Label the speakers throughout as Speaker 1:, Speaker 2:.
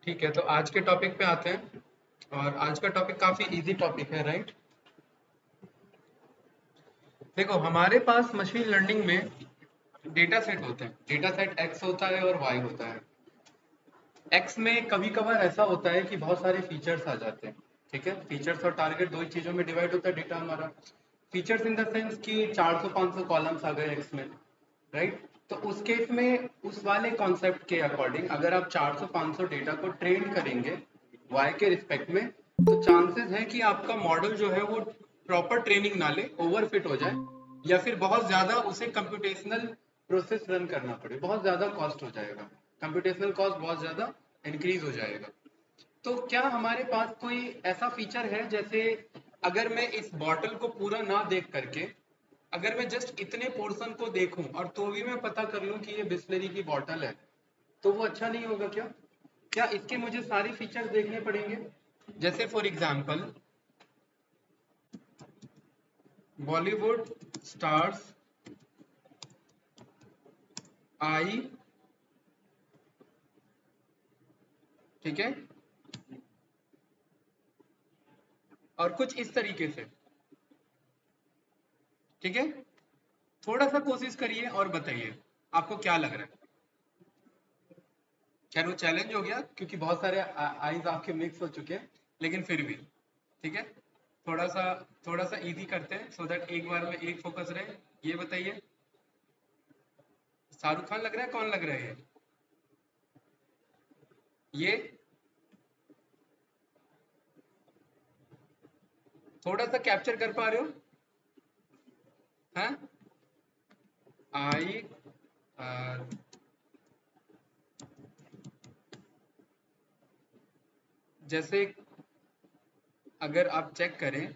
Speaker 1: ठीक है, तो आज के टॉपिक पे आते हैं। और आज का टॉपिक काफी इजी टॉपिक है, राइट। देखो, हमारे पास मशीन लर्निंग में डेटा सेट होते हैं। डेटा सेट एक्स होता है और वाई होता है। एक्स में कभी कभार ऐसा होता है कि बहुत सारे फीचर्स आ जाते हैं। ठीक है, फीचर्स और टारगेट दो ही चीजों में डिवाइड होता है डेटा हमारा। फीचर्स इन द सेंस कि 400-500 कॉलम्स आ गए एक्स में, राइट। तो उस केस में उस वाले कॉन्सेप्ट के अकॉर्डिंग अगर आप 400-500 डेटा को ट्रेन करेंगे वाई के रिस्पेक्ट में, तो चांसेस है कि आपका मॉडल जो है वो प्रॉपर ट्रेनिंग ना ले, ओवरफिट हो जाए, या फिर बहुत ज्यादा उसे कंप्यूटेशनल प्रोसेस रन करना पड़े, बहुत ज्यादा कॉस्ट हो जाएगा, कंप्यूटेशनल कॉस्ट बहुत ज्यादा इंक्रीज हो जाएगा। तो क्या हमारे पास कोई ऐसा फीचर है, जैसे अगर मैं इस बॉटल को पूरा ना देख करके, अगर मैं जस्ट इतने पोर्शन को देखूं और तो भी मैं पता कर लूं कि ये बिस्लरी की बॉटल है, तो वो अच्छा नहीं होगा क्या? क्या इसके मुझे सारी फीचर्स देखने पड़ेंगे? जैसे फॉर एग्जांपल, बॉलीवुड स्टार्स आई, ठीक है, और कुछ इस तरीके से। ठीक है, थोड़ा सा कोशिश करिए और बताइए आपको क्या लग रहा है। खैर, वो चैलेंज हो गया क्योंकि बहुत सारे आईज आपके मिक्स हो चुके हैं, लेकिन फिर भी ठीक है। थोड़ा सा थोड़ा सा इजी करते हैं सो दैट एक बार में एक फोकस रहे। ये बताइए, शाहरुख खान लग रहा है? कौन लग रहा है ये? थोड़ा सा कैप्चर कर पा रहे हो? हैं? आई आर, जैसे अगर आप चेक करें,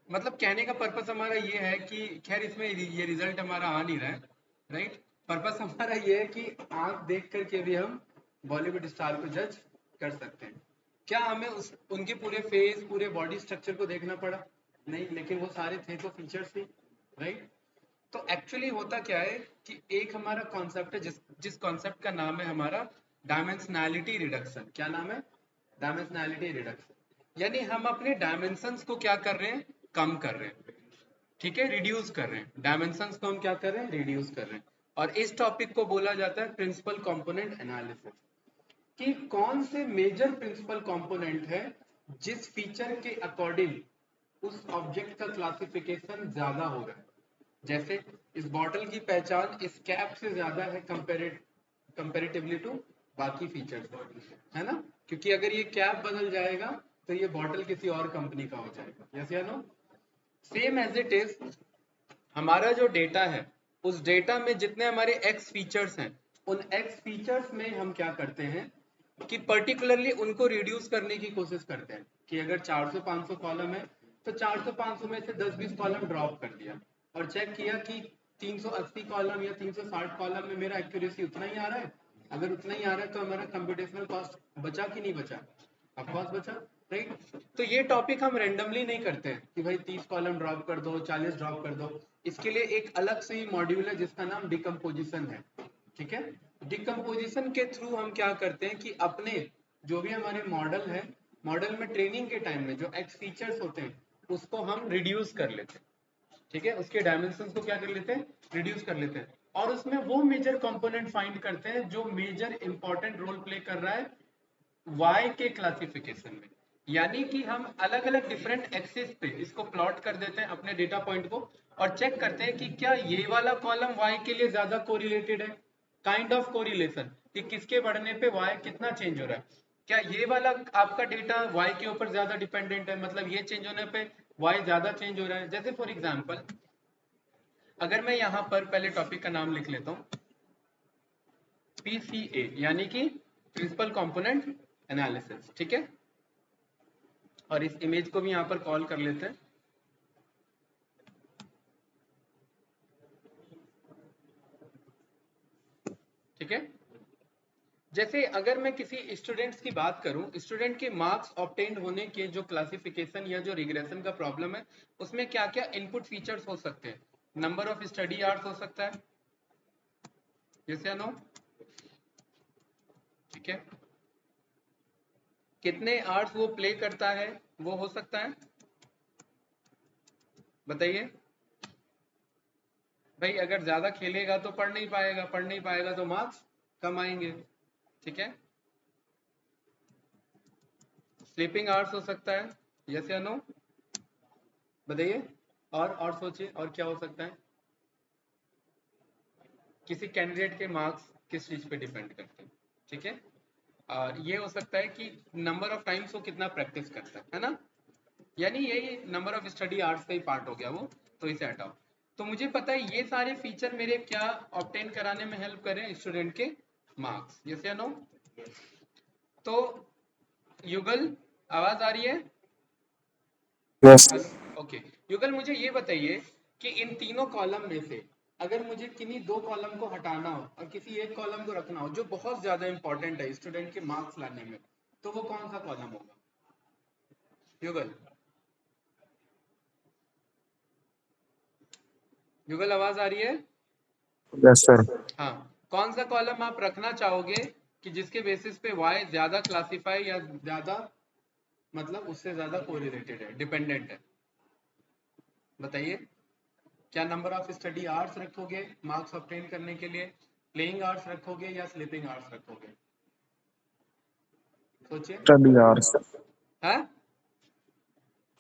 Speaker 1: मतलब कहने का पर्पस हमारा ये है कि खैर इसमें ये रिजल्ट हमारा आ नहीं रहा है, राइट। पर्पस हमारा ये है कि आंख देख करके भी हम बॉलीवुड स्टार को जज कर सकते हैं। क्या हमें उस उनके पूरे फेस, पूरे बॉडी स्ट्रक्चर को देखना पड़ा? नहीं, लेकिन वो सारे थे तो फीचर्स ही, राइट। तो एक्चुअली होता क्या है कि एक हमारा कॉन्सेप्ट है, जिस जिस कॉन्सेप्ट का नाम है हमारा डायमेंशनैलिटी रिडक्शन। क्या नाम है? Dimensionality reduction. यानी हम अपने डायमेंशंस को क्या कर रहे हैं? कम कर रहे हैं। ठीक है, रिड्यूस कर रहे हैं डायमेंशंस को। हम क्या कर रहे हैं? रिड्यूस कर रहे हैं। और इस टॉपिक को बोला जाता है प्रिंसिपल कंपोनेंट एनालिसिस। कि कौन से मेजर प्रिंसिपल कंपोनेंट है जिस फीचर के अकॉर्डिंग उस ऑब्जेक्ट का क्लासिफिकेशन ज्यादा होगा। जैसे इस बॉटल की पहचान इस कैप से ज्यादा है कंपेरेटिवली टू बाकी फीचर्स, है ना। क्योंकि अगर ये कैप बदल जाएगा तो ये बॉटल किसी और कंपनी का हो जाएगा। यस या no? Same as it is, हमारा जो डेटा है, उस डेटा में जितने हमारे एक्स फीचर्स हैं, उन एक्स फीचर्स में हम क्या करते हैं कि पर्टिकुलरली उनको रिड्यूस करने की कोशिश करते हैं। कि अगर 400-500 कॉलम है, तो 400-500 में से 10-20 कॉलम ड्रॉप कर दिया और चेक किया कि 380 कॉलम या 360 कॉलम में मेरा एक्यूरेसी उतना ही आ रहा है। अगर उतना ही आ रहा है तो हमारा कंप्यूटेशनल कॉस्ट बचा कि नहीं बचा? ऑफकोर्स बचा, राइट। तो ये टॉपिक हम रेंडमली नहीं करते हैं कि भाई 30 कॉलम ड्रॉप कर दो, 40 ड्रॉप कर दो। इसके लिए एक अलग से ही मॉड्यूल है जिसका नाम डिकम्पोजिशन है। ठीक है, डिकम्पोजिशन के थ्रू हम क्या करते हैं कि अपने जो भी हमारे मॉडल है, मॉडल में ट्रेनिंग के टाइम में जो एक्स फीचर्स होते हैं उसको हम रिड्यूस कर लेते हैं। ठीक है, उसके डायमेंशन को क्या कर लेते हैं? रिड्यूस कर लेते हैं। और उसमें वो मेजर कंपोनेंट फाइंड करते हैं जो मेजर इंपॉर्टेंट रोल प्ले कर रहा है वाई के क्लासिफिकेशन में। यानी कि हम अलग अलग डिफरेंट एक्सिस पे इसको प्लॉट कर देते हैं अपने डेटा पॉइंट को, और चेक करते हैं कि क्या ये वाला कॉलम वाई के लिए ज्यादा कोरिलेटेड है, काइंड ऑफ कोरिलेशन, कि किसके बढ़ने पे वाई कितना चेंज हो रहा है। क्या ये वाला आपका डेटा वाई के ऊपर ज्यादा डिपेंडेंट है, मतलब ये चेंज होने पे वाई ज्यादा चेंज हो रहा है। जैसे फॉर एग्जाम्पल, अगर मैं यहाँ पर पहले टॉपिक का नाम लिख लेता हूँ, पीसीए, यानी कि प्रिंसिपल कंपोनेंट एनालिसिस। ठीक है, और इस इमेज को भी यहाँ पर कॉल कर लेते हैं। ठीक है, जैसे अगर मैं किसी स्टूडेंट्स की बात करूं, स्टूडेंट के मार्क्स ऑब्टेन्ड होने के जो क्लासिफिकेशन या जो रिग्रेशन का प्रॉब्लम है, उसमें क्या क्या इनपुट फीचर्स हो सकते हैं? नंबर ऑफ स्टडी आवर्स हो सकता है, यस या नो? ठीक है, कितने आवर्स वो प्ले करता है वो हो सकता है, बताइए भाई। अगर ज्यादा खेलेगा तो पढ़ नहीं पाएगा, पढ़ नहीं पाएगा तो मार्क्स कम आएंगे, ठीक है। स्लीपिंग आवर्स हो सकता है, यस या नो, बताइए। और सोचिए और क्या हो सकता है। किसी कैंडिडेट के मार्क्स किस चीज पे डिपेंड करते हैं, ठीक है। और ये हो सकता है कि नंबर ऑफ टाइम्स वो कितना प्रैक्टिस करता है ना, यानी यही नंबर ऑफ स्टडी आवर्स का ही पार्ट हो गया वो, तो इसे हटाओ। तो मुझे पता है ये सारे फीचर मेरे क्या ऑब्टेन कराने में हेल्प करें, स्टूडेंट के मार्क्स, यस या नो। तो युगल आवाज आ रही है,
Speaker 2: यस
Speaker 1: ओके। युगल मुझे ये बताइए कि इन तीनों कॉलम में से अगर मुझे किन्हीं दो कॉलम को हटाना हो और किसी एक कॉलम को रखना हो जो बहुत ज्यादा इंपॉर्टेंट है स्टूडेंट के मार्क्स लाने में, तो वो कौन सा कॉलम होगा युगल? युगल आवाज आ रही है?
Speaker 2: Yes sir.
Speaker 1: हाँ, कौन सा कॉलम आप रखना चाहोगे कि जिसके बेसिस पे वाई ज्यादा क्लासिफाई या ज्यादा मतलब उससे ज्यादा कोरिलेटेड है, डिपेंडेंट है, बताइए। क्या नंबर ऑफ स्टडी आवर्स रखोगे मार्क्स ऑब्टेन करने के लिए, प्लेइंग आवर्स रखोगे या स्लीपिंग आवर्स रखोगे, सोचिए।
Speaker 2: Study hours.
Speaker 1: है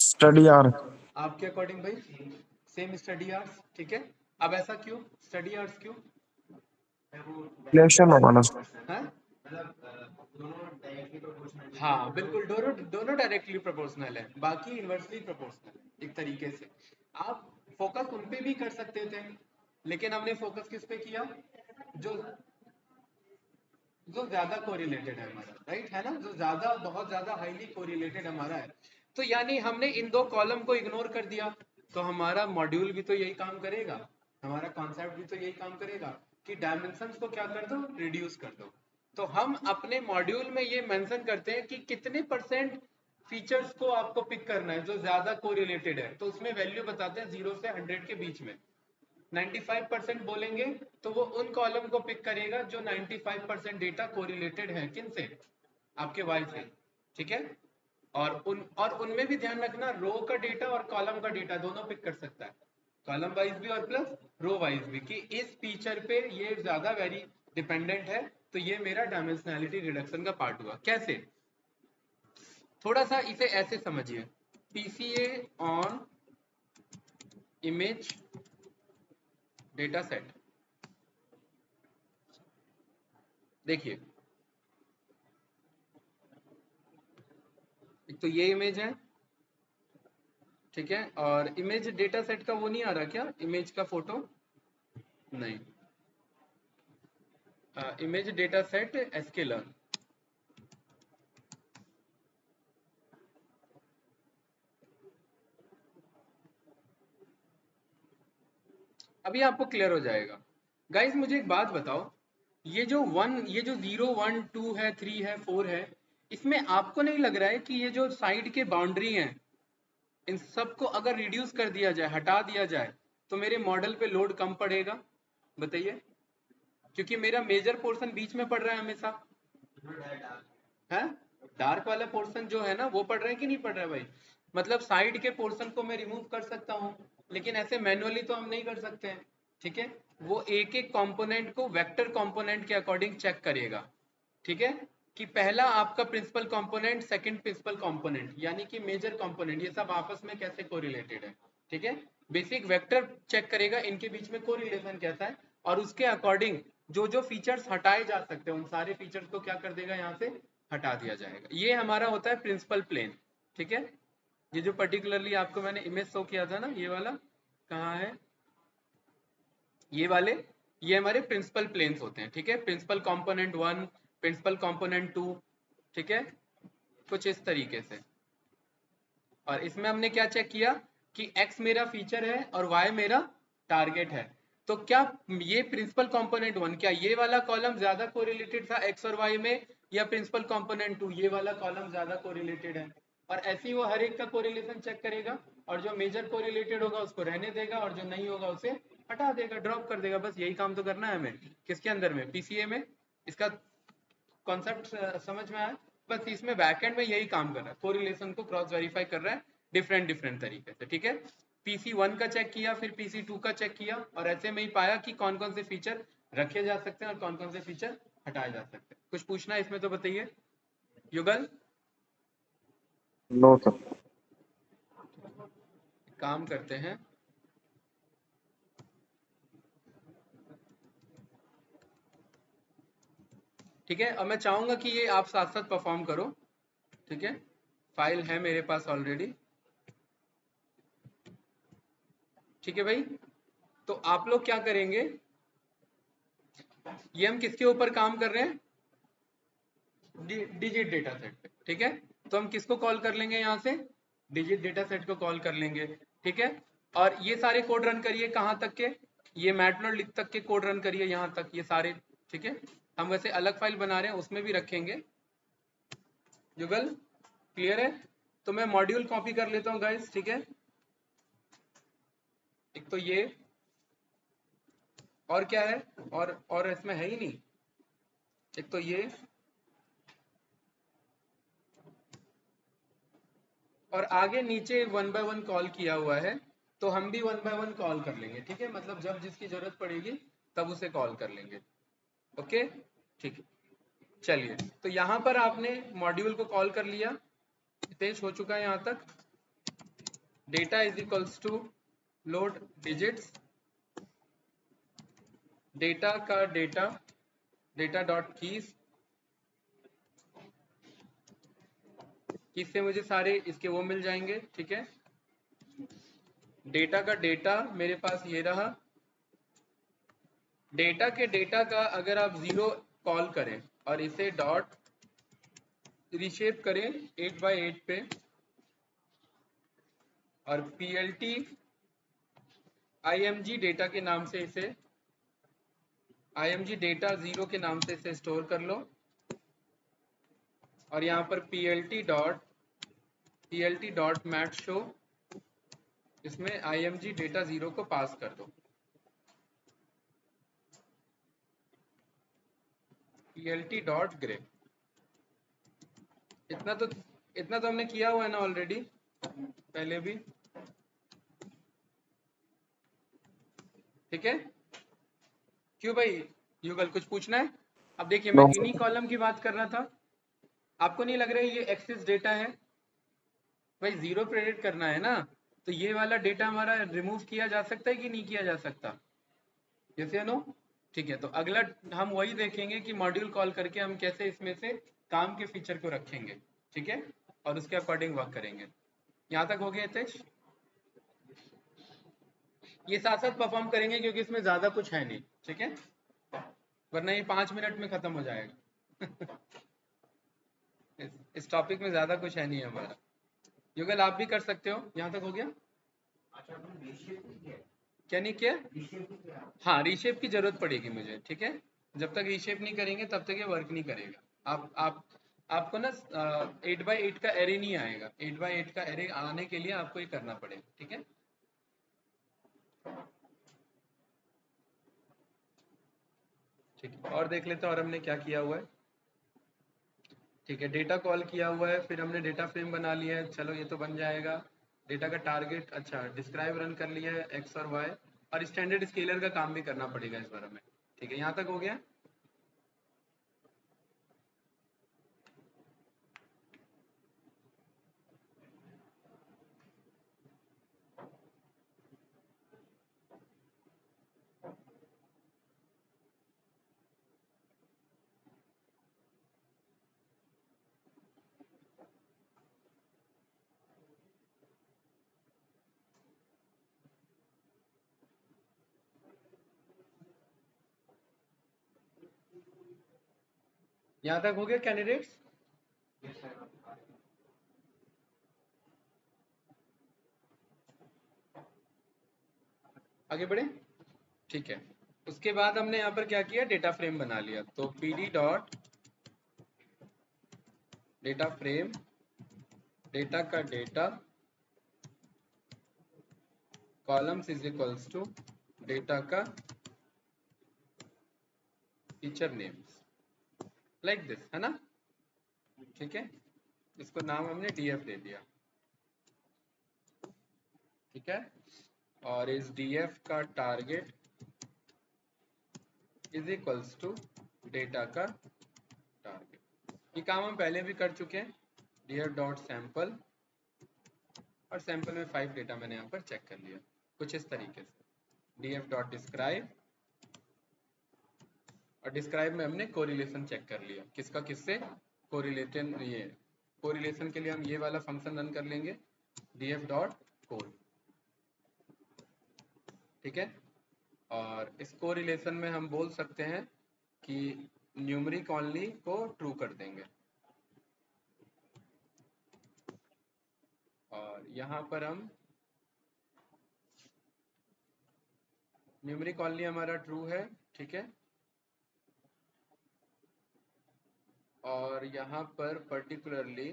Speaker 2: स्टडी आवर।
Speaker 1: आपके अकॉर्डिंग भाई? सेम स्टडी आवर्स, ठीक है। अब ऐसा क्यों स्टडी आवर्स क्यों
Speaker 2: रिलेशन होगा ना।
Speaker 1: है? हाँ बिल्कुल, दोनों दोनों डायरेक्टली प्रोपोर्शनल है, बाकी इनवर्सली प्रोपोर्शनल है एक तरीके से। आप फोकस उन पे भी कर सकते थे, लेकिन हमने फोकस किस पे किया, जो जो ज्यादा कोरिलेटेड है हमारा, राइट है ना, जो ज्यादा बहुत ज्यादा हाईली कोरिलेटेड हमारा है। तो यानी हमने इन दो कॉलम को इग्नोर कर दिया, तो हमारा मॉड्यूल भी तो यही काम करेगा, हमारा कॉन्सेप्ट भी तो यही काम करेगा कि डायमेंशंस को क्या कर दो, रिड्यूस कर दो। तो हम अपने मॉड्यूल में ये मेंशन करते हैं कि कितने परसेंट फीचर्स को आपको पिक करना है जो ज्यादा कोरिलेटेड है, तो उसमें वैल्यू बताते हैं 0 से 100 के बीच में। 95% बोलेंगे तो वो उन कॉलम को पिक करेगा जो 95% डेटा कोरिलेटेड है, किन से, आपके वाई से, ठीक है। और उनमें भी ध्यान रखना, रो का डेटा और कॉलम का डेटा दोनों पिक कर सकता है, कॉलम वाइज भी और प्लस रो वाइज भी, कि इस फीचर पे ये ज्यादा वेरी डिपेंडेंट है, तो ये मेरा डायमेंशनैलिटी रिडक्शन का पार्ट हुआ। कैसे, थोड़ा सा इसे ऐसे समझिए, PCA on image data set, देखिए एक तो ये इमेज है, ठीक है, और इमेज डेटा सेट का वो नहीं आ रहा क्या, इमेज का फोटो नहीं, इमेज डेटा सेट एसकेलर, अभी आपको क्लियर हो जाएगा। गाइस मुझे एक बात बताओ, ये जो 0 1 2 है, 3 है, 4 है, इसमें आपको नहीं लग रहा है कि ये जो साइड के बाउंड्री हैं इन सबको अगर रिड्यूस कर दिया जाए, हटा दिया जाए, तो मेरे मॉडल पे लोड कम पड़ेगा, बताइए। क्योंकि मेरा मेजर पोर्शन बीच में पड़ रहा है हमेशा, है, डार्क वाला पोर्शन जो है ना वो पड़ रहा है कि नहीं पड़ रहा है भाई, मतलब साइड के पोर्शन को मैं रिमूव कर सकता हूँ, लेकिन ऐसे मैनुअली तो हम नहीं कर सकते हैं, ठीक है। वो एक एक कंपोनेंट को वेक्टर कंपोनेंट के अकॉर्डिंग चेक करेगा, ठीक है, कि पहला आपका principal component, second principal component, यानी कि मेजर कंपोनेंट, ये सब आपस में कैसे कोरिलेटेड है, ठीक है। बेसिक वेक्टर चेक करेगा इनके बीच में कोरिलेशन कैसा है, और उसके अकॉर्डिंग जो जो फीचर्स हटाए जा सकते हैं उन सारे फीचर्स को क्या कर देगा, यहाँ से हटा दिया जाएगा। ये हमारा होता है प्रिंसिपल प्लेन, ठीक है। ये जो पर्टिकुलरली आपको मैंने इमेज शो किया था ना, ये वाला कहाँ है, ये वाले, ये हमारे प्रिंसिपल प्लेन्स होते हैं, ठीक है। प्रिंसिपल कंपोनेंट 1, प्रिंसिपल कंपोनेंट 2, ठीक है, कुछ इस तरीके से। और इसमें हमने क्या चेक किया कि x मेरा फीचर है और y मेरा टारगेट है, तो क्या ये प्रिंसिपल कंपोनेंट 1, क्या ये वाला कॉलम ज्यादा कोरिलेटेड था x और y में, या प्रिंसिपल कंपोनेंट 2 ये वाला कॉलम ज्यादा कोरिलेटेड है, और ऐसे ही वो हर एक का कोरिलेशन चेक करेगा, और जो मेजर कोरिलेटेड होगा उसको रहने देगा, और जो नहीं होगा उसे हटा देगा, ड्रॉप कर देगा। बस यही काम तो करना है हमें, किसके अंदर में, पीसीए में। इसका कॉन्सेप्ट समझ में आया? बस इसमें बैकएंड में यही काम कर रहा है, कोरिलेशन को क्रॉस वेरीफाई कर रहा है डिफरेंट तरीके से, ठीक है। PC1 का चेक किया, फिर PC2 का चेक किया, और ऐसे में ही पाया कि कौन कौन से फीचर रखे जा सकते हैं और कौन कौन से फीचर हटाए जा सकते हैं। कुछ पूछना है इसमें तो बताइए युगल।
Speaker 2: No sir.
Speaker 1: काम करते हैं, ठीक है। और मैं चाहूंगा कि ये आप साथ साथ परफॉर्म करो, ठीक है। फाइल है मेरे पास ऑलरेडी, ठीक है भाई। तो आप लोग क्या करेंगे, ये हम किसके ऊपर काम कर रहे हैं, डिजिट डेटा सेट पे, ठीक है। तो हम किसको कॉल कर लेंगे यहाँ से, डिजिट डेटा सेट को कॉल कर लेंगे, ठीक है। और ये सारे कोड रन करिए कहाँ तक के, ये मैटप्लॉट तक के कोड रन करिए यहाँ तक, ये सारे, ठीक है। हम वैसे अलग फाइल बना रहे हैं, उसमें भी रखेंगे। युगल क्लियर है? तो मैं मॉड्यूल कॉपी कर लेता हूँ गाइस, ठीक है। एक तो ये, और क्या है, और इसमें है ही नहीं, एक तो ये, और आगे नीचे 1 बाय 1 कॉल किया हुआ है, तो हम भी 1 बाय 1 कॉल कर लेंगे, ठीक है। मतलब जब जिसकी जरूरत पड़ेगी तब उसे कॉल कर लेंगे, ओके, ठीक है। चलिए, तो यहाँ पर आपने मॉड्यूल को कॉल कर लिया, तेज हो चुका है यहाँ तक। Data is equals to load digits, data का डेटा, डेटा डॉट कीज, किससे मुझे सारे इसके वो मिल जाएंगे, ठीक है। डेटा का डेटा मेरे पास ये रहा, डेटा के डेटा का अगर आप 0 कॉल करें और इसे डॉट रिशेप करें 8 बाय 8 पे, और PLT IMG डेटा के नाम से इसे, IMG डेटा 0 के नाम से इसे स्टोर कर लो, और यहाँ पर PLT डॉट मैट शो, इसमें IMG डेटा 0 को पास कर दो, PLT डॉट ग्रे। इतना तो हमने किया हुआ है ना ऑलरेडी, पहले भी, ठीक है। क्यों भाई युगल, कुछ पूछना है? अब देखिए, मैं
Speaker 2: नो
Speaker 1: इन्हीं
Speaker 2: सर।
Speaker 1: कॉलम की बात कर रहा था, आपको नहीं लग रहा है ये एक्सेस डेटा है भाई, 0 प्रेडिक्ट करना है ना, तो ये वाला डेटा हमारा रिमूव किया जा सकता है कि नहीं किया जा सकता, यस या नो? ठीक है, तो अगला हम वही देखेंगे कि मॉड्यूल कॉल करके हम कैसे इसमें से काम के फीचर को रखेंगे, ठीक है, और उसके अकॉर्डिंग वर्क करेंगे। यहाँ तक हो गया हितेश? ये साथ साथ परफॉर्म करेंगे क्योंकि इसमें ज्यादा कुछ है नहीं, ठीक है, वरना ये 5 मिनट में खत्म हो जाएगा। इस टॉपिक में ज्यादा कुछ है नहीं हमारा। युगल आप भी कर सकते हो, यहाँ तक हो गया? क्या नहीं किया? हाँ, रीशेप की जरूरत पड़ेगी मुझे, ठीक है। जब तक रीशेप नहीं करेंगे तब तक ये वर्क नहीं करेगा। आपको ना 8 बाई 8 का एरे नहीं आएगा, 8 बाई 8 का एरे आने के लिए आपको ये करना पड़ेगा, ठीक है। ठीक है, और देख लेते हैं और हमने क्या किया हुआ है। ठीक है, डेटा कॉल किया हुआ है, फिर हमने डेटा फ्रेम बना लिया है, चलो ये तो बन जाएगा। डेटा का टारगेट, अच्छा डिस्क्राइब रन कर लिया है, एक्स और वाई, और स्टैंडर्ड स्केलर का काम भी करना पड़ेगा इस बार हमें, ठीक है। यहाँ तक हो गया? यहाँ तक हो गया कैंडिडेट्स? आगे बढ़े, ठीक है। उसके बाद हमने यहाँ पर क्या किया, डेटा फ्रेम बना लिया, तो PD dot data frame, data का data, columns is equals to data का फीचर नेम्स, लाइक दिस, है ना? ठीक है, इसको नाम हमने डीएफ दे दिया, ठीक है। और इस डीएफ का target is equals to data का टारगेट। ये काम हम पहले भी कर चुके हैं, डीएफ डॉट सैंपल, और सैंपल में 5 डेटा मैंने यहाँ पर चेक कर लिया कुछ इस तरीके से। डीएफ डॉट डिस्क्राइब, और डिस्क्राइब में हमने कोरिलेशन चेक कर लिया, किसका किससे कोरिलेशन। ये कोरिलेशन के लिए हम ये वाला फंक्शन रन कर लेंगे, डीएफ डॉट कोर, ठीक है। और इस कोरिलेशन में हम बोल सकते हैं कि न्यूमरिक ओनली को ट्रू कर देंगे, और यहाँ पर हम न्यूमरिक ओनली हमारा ट्रू है, ठीक है। और यहाँ पर पर्टिकुलरली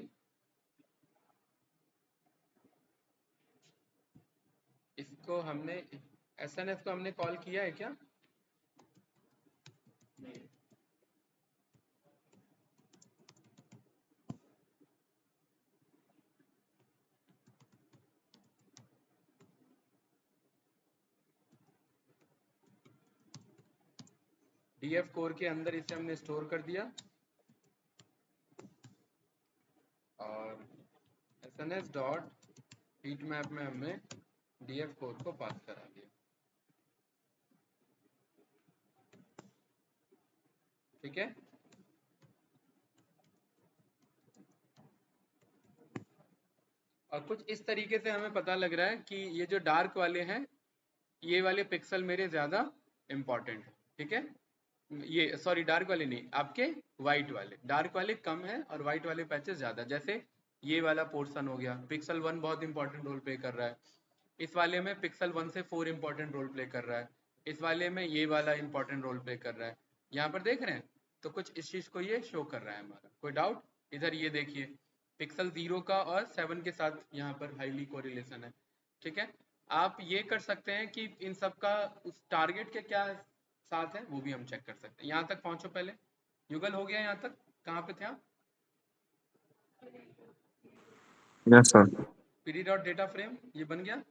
Speaker 1: इसको हमने एसएनएस को हमने कॉल किया है क्या? डीएफ कोर के अंदर इसे हमने स्टोर कर दिया, और एसएनएस डॉट हीट मैप में हमने डीएफ कोर को पास करा दिया, ठीक है। और कुछ इस तरीके से हमें पता लग रहा है कि ये जो डार्क वाले हैं, ये वाले पिक्सल मेरे ज़्यादा इम्पॉर्टेंट है, ठीक है। ये सॉरी, डार्क वाले नहीं, आपके वाइट वाले, डार्क वाले कम है और वाइट वाले पैचेस ज़्यादा। जैसे ये वाला पोर्शन हो गया, पिक्सल 1 बहुत इंपॉर्टेंट रोल प्ले कर रहा है, इस वाले में पिक्सल 1 से 4 इंपॉर्टेंट रोल प्ले कर रहा है, इस वाले में ये वाला इंपॉर्टेंट रोल प्ले कर रहा है। यहाँ पर देख रहे हैं, तो कुछ इस चीज़ को ये शो कर रहा है हमारा। कोई डाउट? इधर ये देखिए, पिक्सल 0 का और 7 के साथ यहाँ पर हाईली कोरिलेशन है, ठीक है। आप ये कर सकते हैं कि इन सब का उस टारगेट के क्या साथ है वो भी हम चेक कर सकते हैं। यहाँ तक पहुँचो पहले, युगल हो गया यहाँ तक? कहाँ पे थे आप?
Speaker 2: Yes sir.
Speaker 1: PD dot data frame ये बन गया?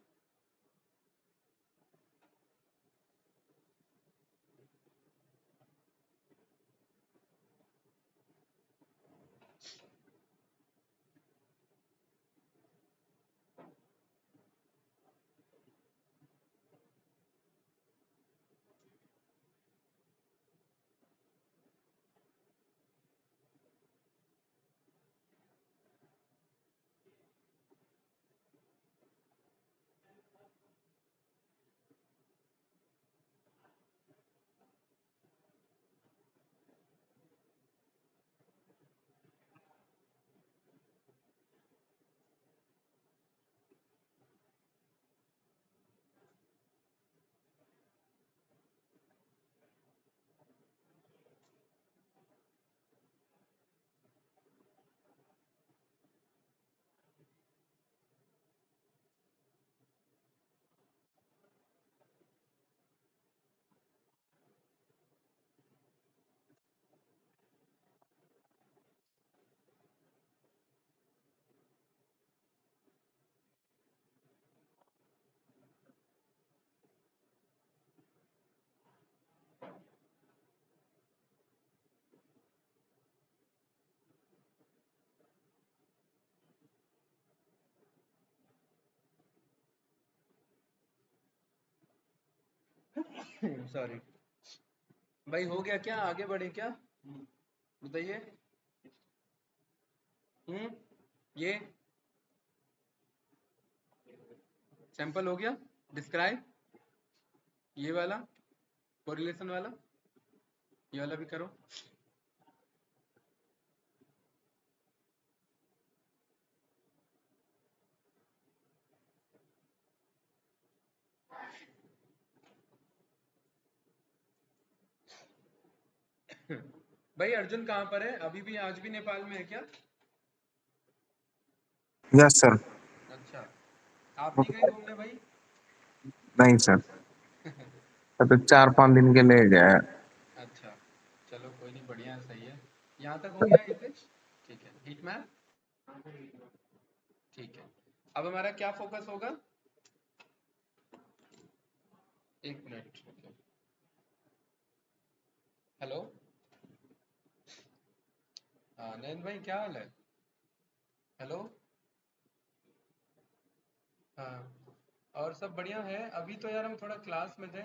Speaker 1: सॉरी भाई, हो गया क्या? आगे बढ़े क्या? बताइए। ये सैंपल हो गया, डिस्क्राइब ये वाला, कोरिलेशन वाला, ये वाला भी करो। भाई अर्जुन कहाँ पर है? अभी भी आज भी नेपाल में है क्या?
Speaker 2: Yes sir.
Speaker 1: अच्छा, आप नहीं गए घूमने भाई?
Speaker 2: नहीं सर, तो 4-5 दिन के लिए गया है।
Speaker 1: अच्छा, चलो कोई नहीं, बढ़िया है, सही है। यहाँ तक हो गया हितेश? ठीक है, हीट मैप ठीक है। अब हमारा क्या फोकस होगा? एक मिनट। हेलो, हाँ नयन भाई क्या हाल है? हेलो, हाँ और सब बढ़िया है। अभी तो यार हम थोड़ा क्लास में थे,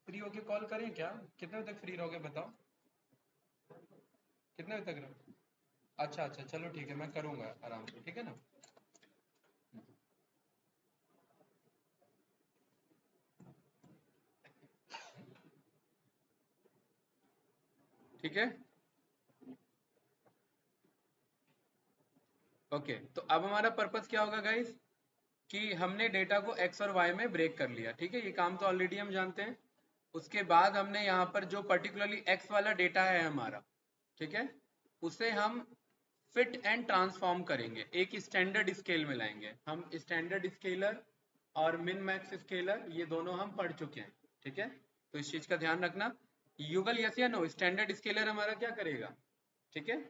Speaker 1: फ्री होके कॉल करें क्या? कितने बजे तक फ्री रहोगे बताओ? कितने बजे तक रहो? अच्छा अच्छा, चलो ठीक है, मैं करूँगा आराम से, ठीक है ना? ठीक है, ओके। तो अब हमारा पर्पस क्या होगा गाइस, कि हमने डेटा को एक्स और वाई में ब्रेक कर लिया, ठीक है, ये काम तो ऑलरेडी हम जानते हैं। उसके बाद हमने यहाँ पर जो पर्टिकुलरली एक्स वाला डेटा है हमारा, ठीक है, उसे हम फिट एंड ट्रांसफॉर्म करेंगे, एक स्टैंडर्ड स्केल में लाएंगे। हम स्टैंडर्ड स्केलर और मिन मैक्स स्केलर ये दोनों हम पढ़ चुके हैं, ठीक है, तो इस चीज का ध्यान रखना। युगल यस या नो, स्टैंडर्ड स्केलर हमारा क्या करेगा? ठीक है,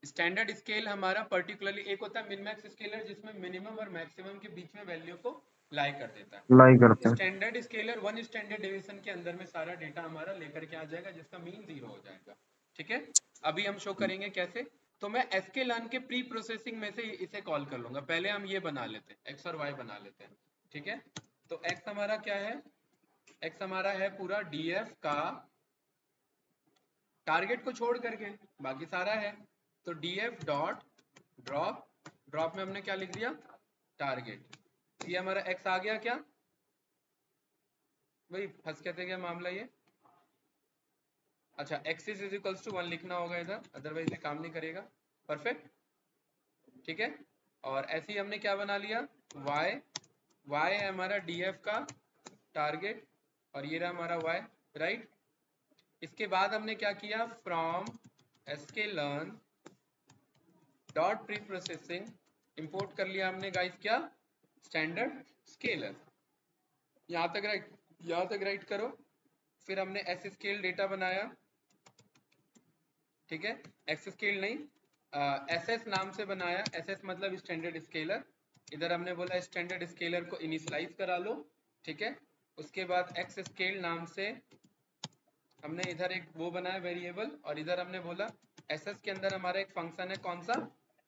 Speaker 1: स्टैंडर्ड स्केल हमारा पर्टिकुलरली एक होता है मिन मैक्स स्केलर, जिसमें मिनिमम और मैक्सिमम के बीच में वैल्यू को लाई कर देता
Speaker 2: लाई
Speaker 1: है।
Speaker 2: करते हैं।
Speaker 1: Standard scaler one standard deviation के अंदर में सारा डेटा हमारा लेकर के आ जाएगा, जिसका मीन 0 हो जाएगा, ठीक है। अभी हम शो करेंगे कैसे। तो मैं एसके लर्न के प्री प्रोसेसिंग में से इसे कॉल कर लूंगा। पहले हम ये बना लेते हैं, एक्स और वाई बना लेते हैं, ठीक है। तो एक्स हमारा क्या है? एक्स हमारा है पूरा डीएफ का, टारगेट को छोड़ करके बाकी सारा है। तो df डॉट ड्रॉप, ड्रॉप में हमने क्या लिख दिया? टारगेट। ये हमारा x आ गया क्या? भाई फंस कहते क्या मामला ये? अच्छा, x इज इक्वल्स टू 1 लिखना होगा इधर, अदरवाइज ये काम नहीं करेगा। परफेक्ट, ठीक है। और ऐसे ही हमने क्या बना लिया? y, y है हमारा df का टारगेट, और ये रहा हमारा y, राइट। इसके बाद हमने क्या किया? From sklearn dot pre processing import कर लिया हमने गाइस क्या? Standard scaler. यहाँ तक राइट करो। फिर हमने एस स्केल डेटा बनाया, ठीक है, एक्स स्केल नहीं, एस एस नाम से बनाया। एस एस मतलब स्टैंडर्ड स्केलर। इधर हमने बोला स्टैंडर्ड स्केलर को इनिशियलाइज करा लो, ठीक है। उसके बाद एक्स स्केल नाम से हमने इधर एक वो बनाया वेरिएबल, और इधर हमने बोला एस एस के अंदर हमारा एक फंक्शन है, कौन सा?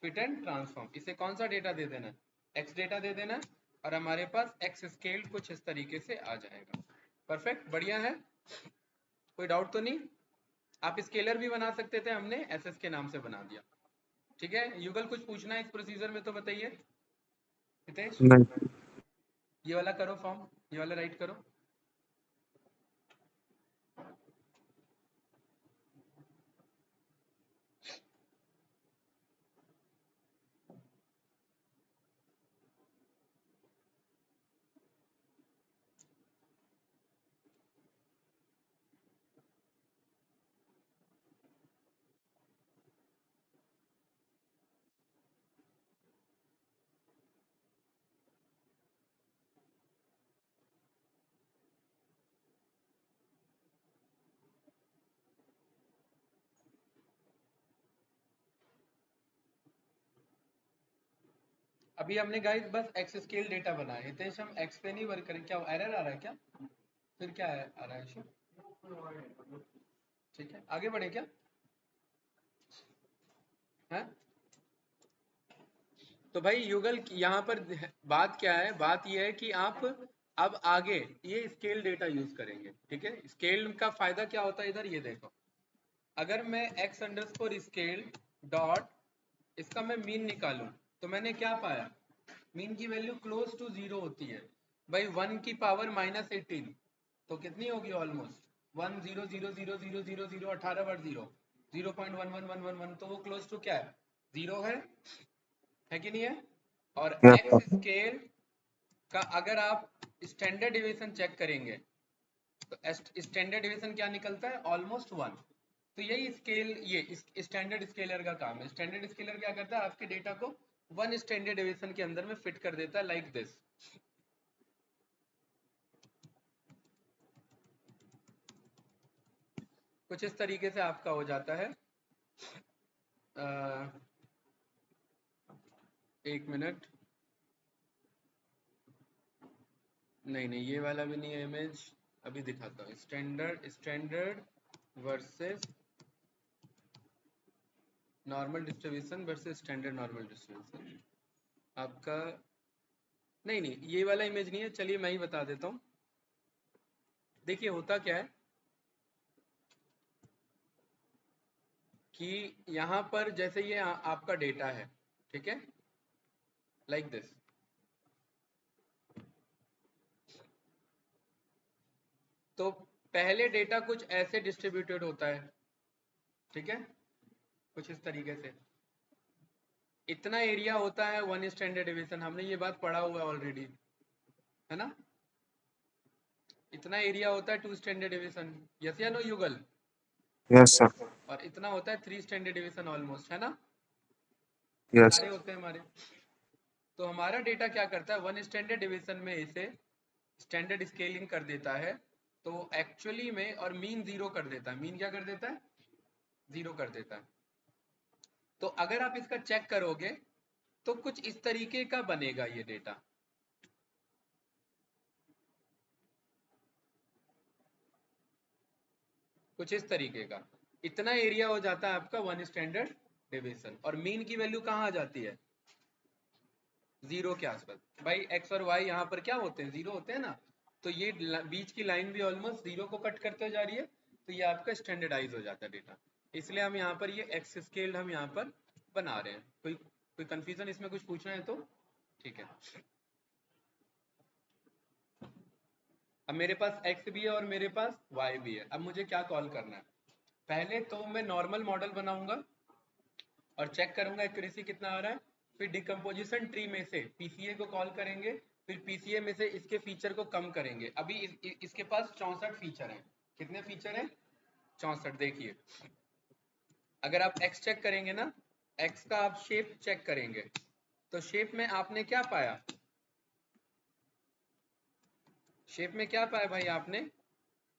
Speaker 1: Fit and transform. इसे कौन सा डेटा दे देना? एक्स डेटा दे देना, और हमारे पास एक्स स्केल कुछ इस तरीके से आ जाएगा। परफेक्ट, बढ़िया है, कोई डाउट तो नहीं? आप स्केलर भी बना सकते थे, हमने एस एस के नाम से बना दिया, ठीक है। युगल कुछ पूछना है इस प्रोसीजर में तो बताइए। हितेश,
Speaker 2: नहीं।
Speaker 1: ये वाला करो फॉर्म, ये वाला राइट करो। अभी हमने गाइस बस एक्स स्केल डेटा बनाया। हितेश, हम एक्स पे नहीं वर्क करें क्या? एरर आ रहा है क्या? फिर क्या है आ रहा है इशू? ठीक है, आगे बढ़े क्या है? तो भाई युगल यहाँ पर बात क्या है? बात यह है कि आप अब आगे ये स्केल डेटा यूज करेंगे, ठीक है। स्केल का फायदा क्या होता है इधर ये देखो। अगर मैं x अंडरस्कोर स्केल डॉट इसका मैं मीन निकालूं, तो मैंने क्या पाया? मीन की वैल्यू क्लोज टू 0 होती है भाई, 1 की पावर -18, तो कितनी होगी? ऑलमोस्ट 1 0 0 0 0 0 0 18 बार 0, 0.11111, तो वो क्लोज टू क्या है? 0 है कि नहीं है? और
Speaker 2: यस
Speaker 1: एक्स
Speaker 2: सर।
Speaker 1: स्केल का अगर आप स्टैंडर्ड डिविएशन चेक करेंगे, तो स्टैंडर्ड डिविएशन क्या निकलता है? ऑलमोस्ट 1। तो यही स्केल, ये स्टैंडर्ड स्केलर का काम है। स्टैंडर्ड स्केलर क्या करता है? आपके डेटा को वन स्टैंडर्ड डिविएशन के अंदर में फिट कर देता है, लाइक दिस। कुछ इस तरीके से आपका हो जाता है। एक मिनट, नहीं ये वाला भी नहीं है इमेज, अभी दिखाता हूँ। Standard versus normal distribution versus standard normal distribution. आपका नहीं ये वाला इमेज नहीं है, चलिए मैं ही बता देता हूँ। देखिए होता क्या है कि यहाँ पर जैसे ये आपका डेटा है, ठीक है, लाइक दिस। तो पहले डेटा कुछ ऐसे डिस्ट्रीब्यूटेड होता है, ठीक है, कुछ इस तरीके से। इतना एरिया होता है वन स्टैंडर्ड डिवीजन, हमने ये बात पढ़ा हुआ है ऑलरेडी, है ना। इतना एरिया होता है टू स्टैंडर्ड डिवीजन, यस या नो युगल।
Speaker 2: Yes sir.
Speaker 1: और इतना होता है थ्री स्टैंडर्ड डिवीजन ऑलमोस्ट, है ना,
Speaker 2: यस।
Speaker 1: सारे होते हैं हमारे। तो हमारा डेटा क्या करता है, वन स्टैंडर्ड डिवीजन में इसे स्टैंडर्ड स्केलिंग कर देता है, तो एक्चुअली में, और मीन जीरो कर देता है। मीन क्या कर देता है, जीरो कर देता है। तो अगर आप इसका चेक करोगे तो कुछ इस तरीके का बनेगा ये डेटा, कुछ इस तरीके का। इतना एरिया हो जाता है आपका वन स्टैंडर्ड डिवीजन, और मीन की वैल्यू कहाँ आ जाती है, जीरो के आसपास। भाई एक्स और वाई यहाँ पर क्या होते हैं, जीरो होते हैं ना। तो ये बीच की लाइन भी ऑलमोस्ट जीरो को कट करते जा रही है, तो ये आपका स्टैंडर्डाइज हो जाता है डेटा। इसलिए हम यहाँ पर ये एक्स स्केल्ड हम यहाँ पर बना रहे हैं। कोई कंफ्यूजन इसमें, कुछ पूछना है तो ठीक है। अब मेरे पास x भी है और मेरे पास y भी है। अब मुझे क्या कॉल करना है, पहले तो मैं नॉर्मल मॉडल बनाऊंगा और चेक करूंगा एक्यूरेसी कितना आ रहा है। फिर डिकम्पोजिशन ट्री में से पीसीए को कॉल करेंगे, फिर पीसीए में से इसके फीचर को कम करेंगे। अभी इसके पास 64 फीचर हैं। कितने फीचर हैं, 64। देखिए अगर आप x चेक करेंगे ना, x का आप शेप चेक करेंगे, तो शेप में आपने क्या पाया, शेप में क्या पाया भाई आपने,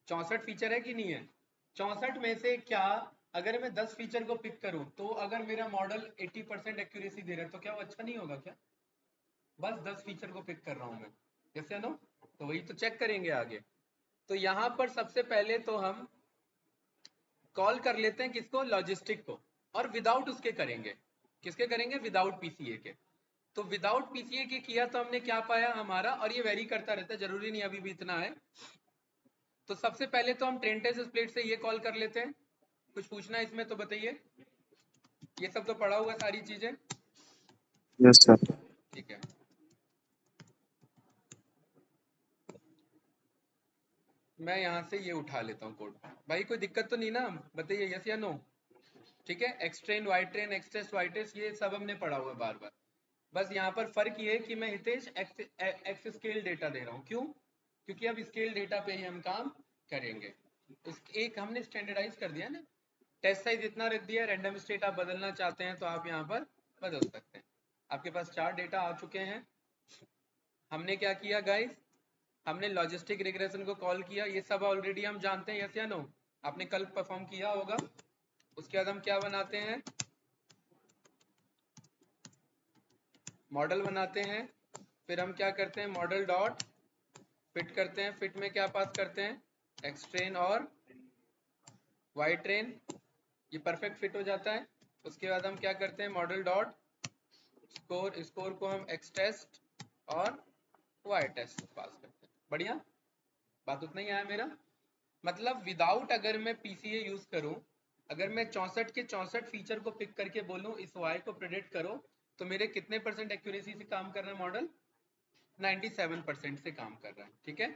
Speaker 1: 64 फीचर है कि नहीं है। 64 में से क्या, अगर मैं 10 फीचर को पिक करूं, तो अगर मेरा मॉडल 80% एक्यूरेसी दे रहा है, तो क्या वो अच्छा नहीं होगा क्या। बस 10 फीचर को पिक कर रहा हूं मैं, यस या नो। तो वही तो चेक करेंगे आगे। तो यहां पर सबसे पहले तो हम कॉल कर लेते हैं किसको, लॉजिस्टिक को, और विदाउट उसके करेंगे। किसके करेंगे, विदाउट पीसीए के। तो विदाउट पीसीए के किया तो हमने क्या पाया हमारा, और ये वेरी करता रहता है, जरूरी नहीं अभी भी इतना है। तो सबसे पहले तो हम ट्रेन टेस्ट स्प्लिट से ये कॉल कर लेते हैं। कुछ पूछना है इसमें तो बताइए, ये सब तो पढ़ा हुआ सारी चीजें,
Speaker 2: यस सर।
Speaker 1: ठीक है। मैं यहाँ से ये उठा लेता हूँ कोड, भाई कोई दिक्कत तो नहीं ना, बताइए यस या नो। ठीक है, X train, Y train, X test, Y test, ये सब हमने पढ़ा हुआ है बार बार। बस यहाँ पर फर्क ये है कि मैं हितेश एक्स स्केल डेटा दे रहा हूँ। क्यों, क्योंकि अब स्केल डेटा पे ही हम काम करेंगे। एक हमने स्टैंडर्डाइज कर दिया ना, टेस्ट साइज इतना रख दिया, रैंडम स्टेट आप बदलना चाहते हैं तो आप यहाँ पर बदल सकते हैं। आपके पास 4 डेटा आ चुके हैं। हमने क्या किया गाइस, हमने लॉजिस्टिक रिग्रेशन को कॉल किया, ये सब ऑलरेडी हम जानते हैं, यस या नो। आपने कल परफॉर्म किया होगा। उसके बाद हम क्या बनाते हैं, मॉडल बनाते हैं। फिर हम क्या करते हैं, मॉडल डॉट फिट करते हैं। फिट में क्या पास करते हैं, एक्स ट्रेन और वाई ट्रेन, ये परफेक्ट फिट हो जाता है। उसके बाद हम क्या करते हैं, मॉडल डॉट स्कोर, स्कोर को हम एक्स टेस्ट और वाई टेस्ट पास करते हैं। बढ़िया, बात उतना ही आया मेरा। मतलब विदाउट, अगर मैं पीसीए यूज करूं, अगर मैं 64 के 64 फीचर को पिक करके बोलूं इस वाई को प्रेडिक्ट करो, तो मेरे कितने परसेंट एक्यूरेसी से काम कर रहा है मॉडल, 97% से काम कर रहा है। ठीक है,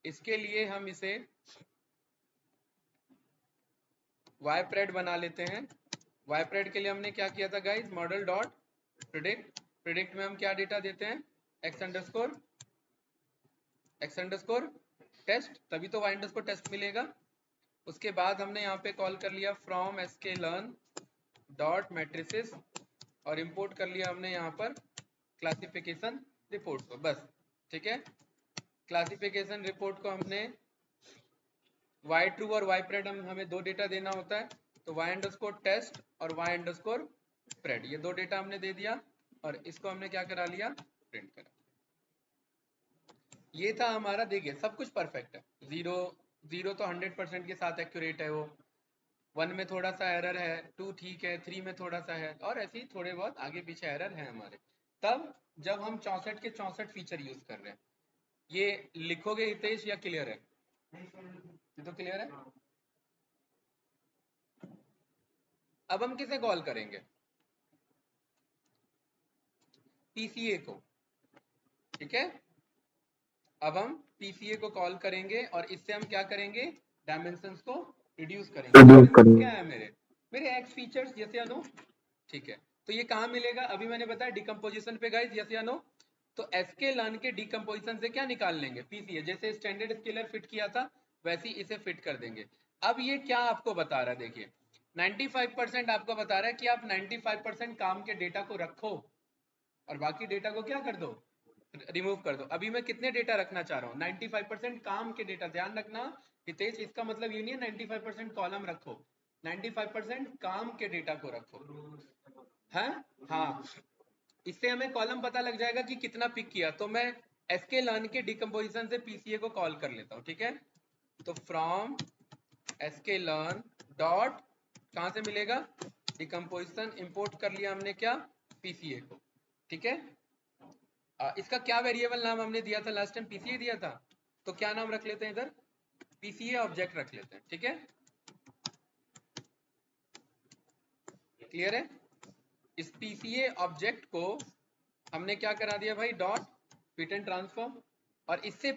Speaker 1: इसके लिए हम इसे वाई प्रेड बना लेते हैं। वाई प्रेड के लिए हमने क्या किया था guys, model dot predict, predict में हम क्या डेटा देते हैं, एक्स अंडरस्कोर टेस्ट, तभी तो वाई अंडरस्कोर टेस्ट मिलेगा। उसके बाद हमने यहाँ पे कॉल कर लिया from SK learn dot matrices, और इंपोर्ट कर लिया हमने यहाँ पर क्लासिफिकेशन रिपोर्ट को, बस। ठीक है, क्लासिफिकेशन रिपोर्ट को हमने वाई ट्रू और वाई प्रेड, हमें 2 डेटा देना होता है। तो y_test और y_spread, ये दो डेटा हमने दे दिया और इसको हमने क्या करा लिया, प्रिंट करा। ये था हमारा, देखिए सब कुछ परफेक्ट है। 0 तो 100% के साथ एक्यूरेट है, वो 1 में थोड़ा सा एरर है, 2 ठीक है, 3 में थोड़ा सा है, और ऐसे ही थोड़े बहुत आगे पीछे एरर है हमारे। तब जब हम 64 के 64 फीचर यूज कर रहे हैं, ये लिखोगे हितेश या क्लियर है? ये तो क्लियर है। अब हम किसे कॉल करेंगे? पीसीए को, ठीक है। अब हम पीसीए को कॉल करेंगे और इससे हम क्या करेंगे, डायमेंशंस को रिड्यूस करेंगे। डायमेंशंस क्या है मेरे एक्स फीचर्स, यस या नो, ठीक है। तो ये कहाँ मिलेगा, अभी मैंने बताया डिकम्पोजिशन पे गाइस, यस या नो। तो sklearn के डिकम्पोजिशन से क्या निकाल लेंगे, पीसीए, जैसे स्टैंडर्ड स्केलर फिट किया था वैसे ही इसे फिट कर देंगे। अब ये क्या आपको बता रहा है, देखिए 95% आपको बता रहा है कि आप 95% काम के डेटा को रखो और बाकी डेटा को क्या कर दो, रिमूव कर दो। अभी मैं कितने डेटा रखना चाह रहा हूँ, 95% काम के डेटा। ध्यान रखना हितेश, इसका मतलब ये नहीं है 95% कॉलम रखो, 95% काम के डेटा को रखो, है हाँ। इससे हमें कॉलम पता लग जाएगा कि कितना पिक किया। तो मैं sklearn के डिकम्पोजिशन से पीसीए को कॉल कर लेता हूँ, ठीक है। तो फ्रॉम sklearn डॉट, कहाँ से मिलेगा, डिकम्पोजिशन, इंपोर्ट कर लिया हमने क्या, पीसीए को, ठीक है। इसका क्या वेरिएबल नाम हमने दिया था लास्ट टाइम, पीसीए दिया था, तो क्या नाम रख लेते हैं इधर, पीसीए ऑब्जेक्ट रख लेते हैं, ठीक है। क्लियर है। इस पीसीए ऑब्जेक्ट को हमने क्या करा दिया भाई, डॉट फिट एंड ट्रांसफॉर्म। और इससे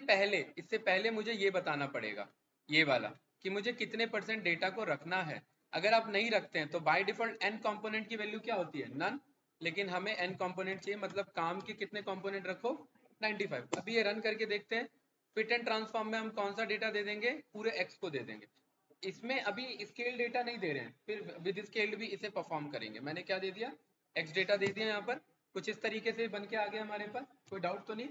Speaker 1: पहले मुझे ये बताना पड़ेगा, ये वाला, कि मुझे कितने % डेटा को रखना है। अगर आप नहीं रखते हैं तो बाय डिफॉल्ट n कंपोनेंट की वैल्यू क्या होती है, नन। लेकिन हमें n कंपोनेंट चाहिए, मतलब काम के कितने कंपोनेंट रखो, 95। अभी ये रन करके देखते हैं। फिट एंड ट्रांसफॉर्म में हम कौन सा डेटा दे देंगे, पूरे x को दे देंगे। इसमें अभी स्केल डेटा नहीं दे रहे हैं, फिर विद स्केल्ड भी इसे परफॉर्म करेंगे। मैंने क्या दे दिया, x डेटा दे दिया। यहाँ पर कुछ इस तरीके से बन के आ गया हमारे पास, कोई डाउट तो नहीं।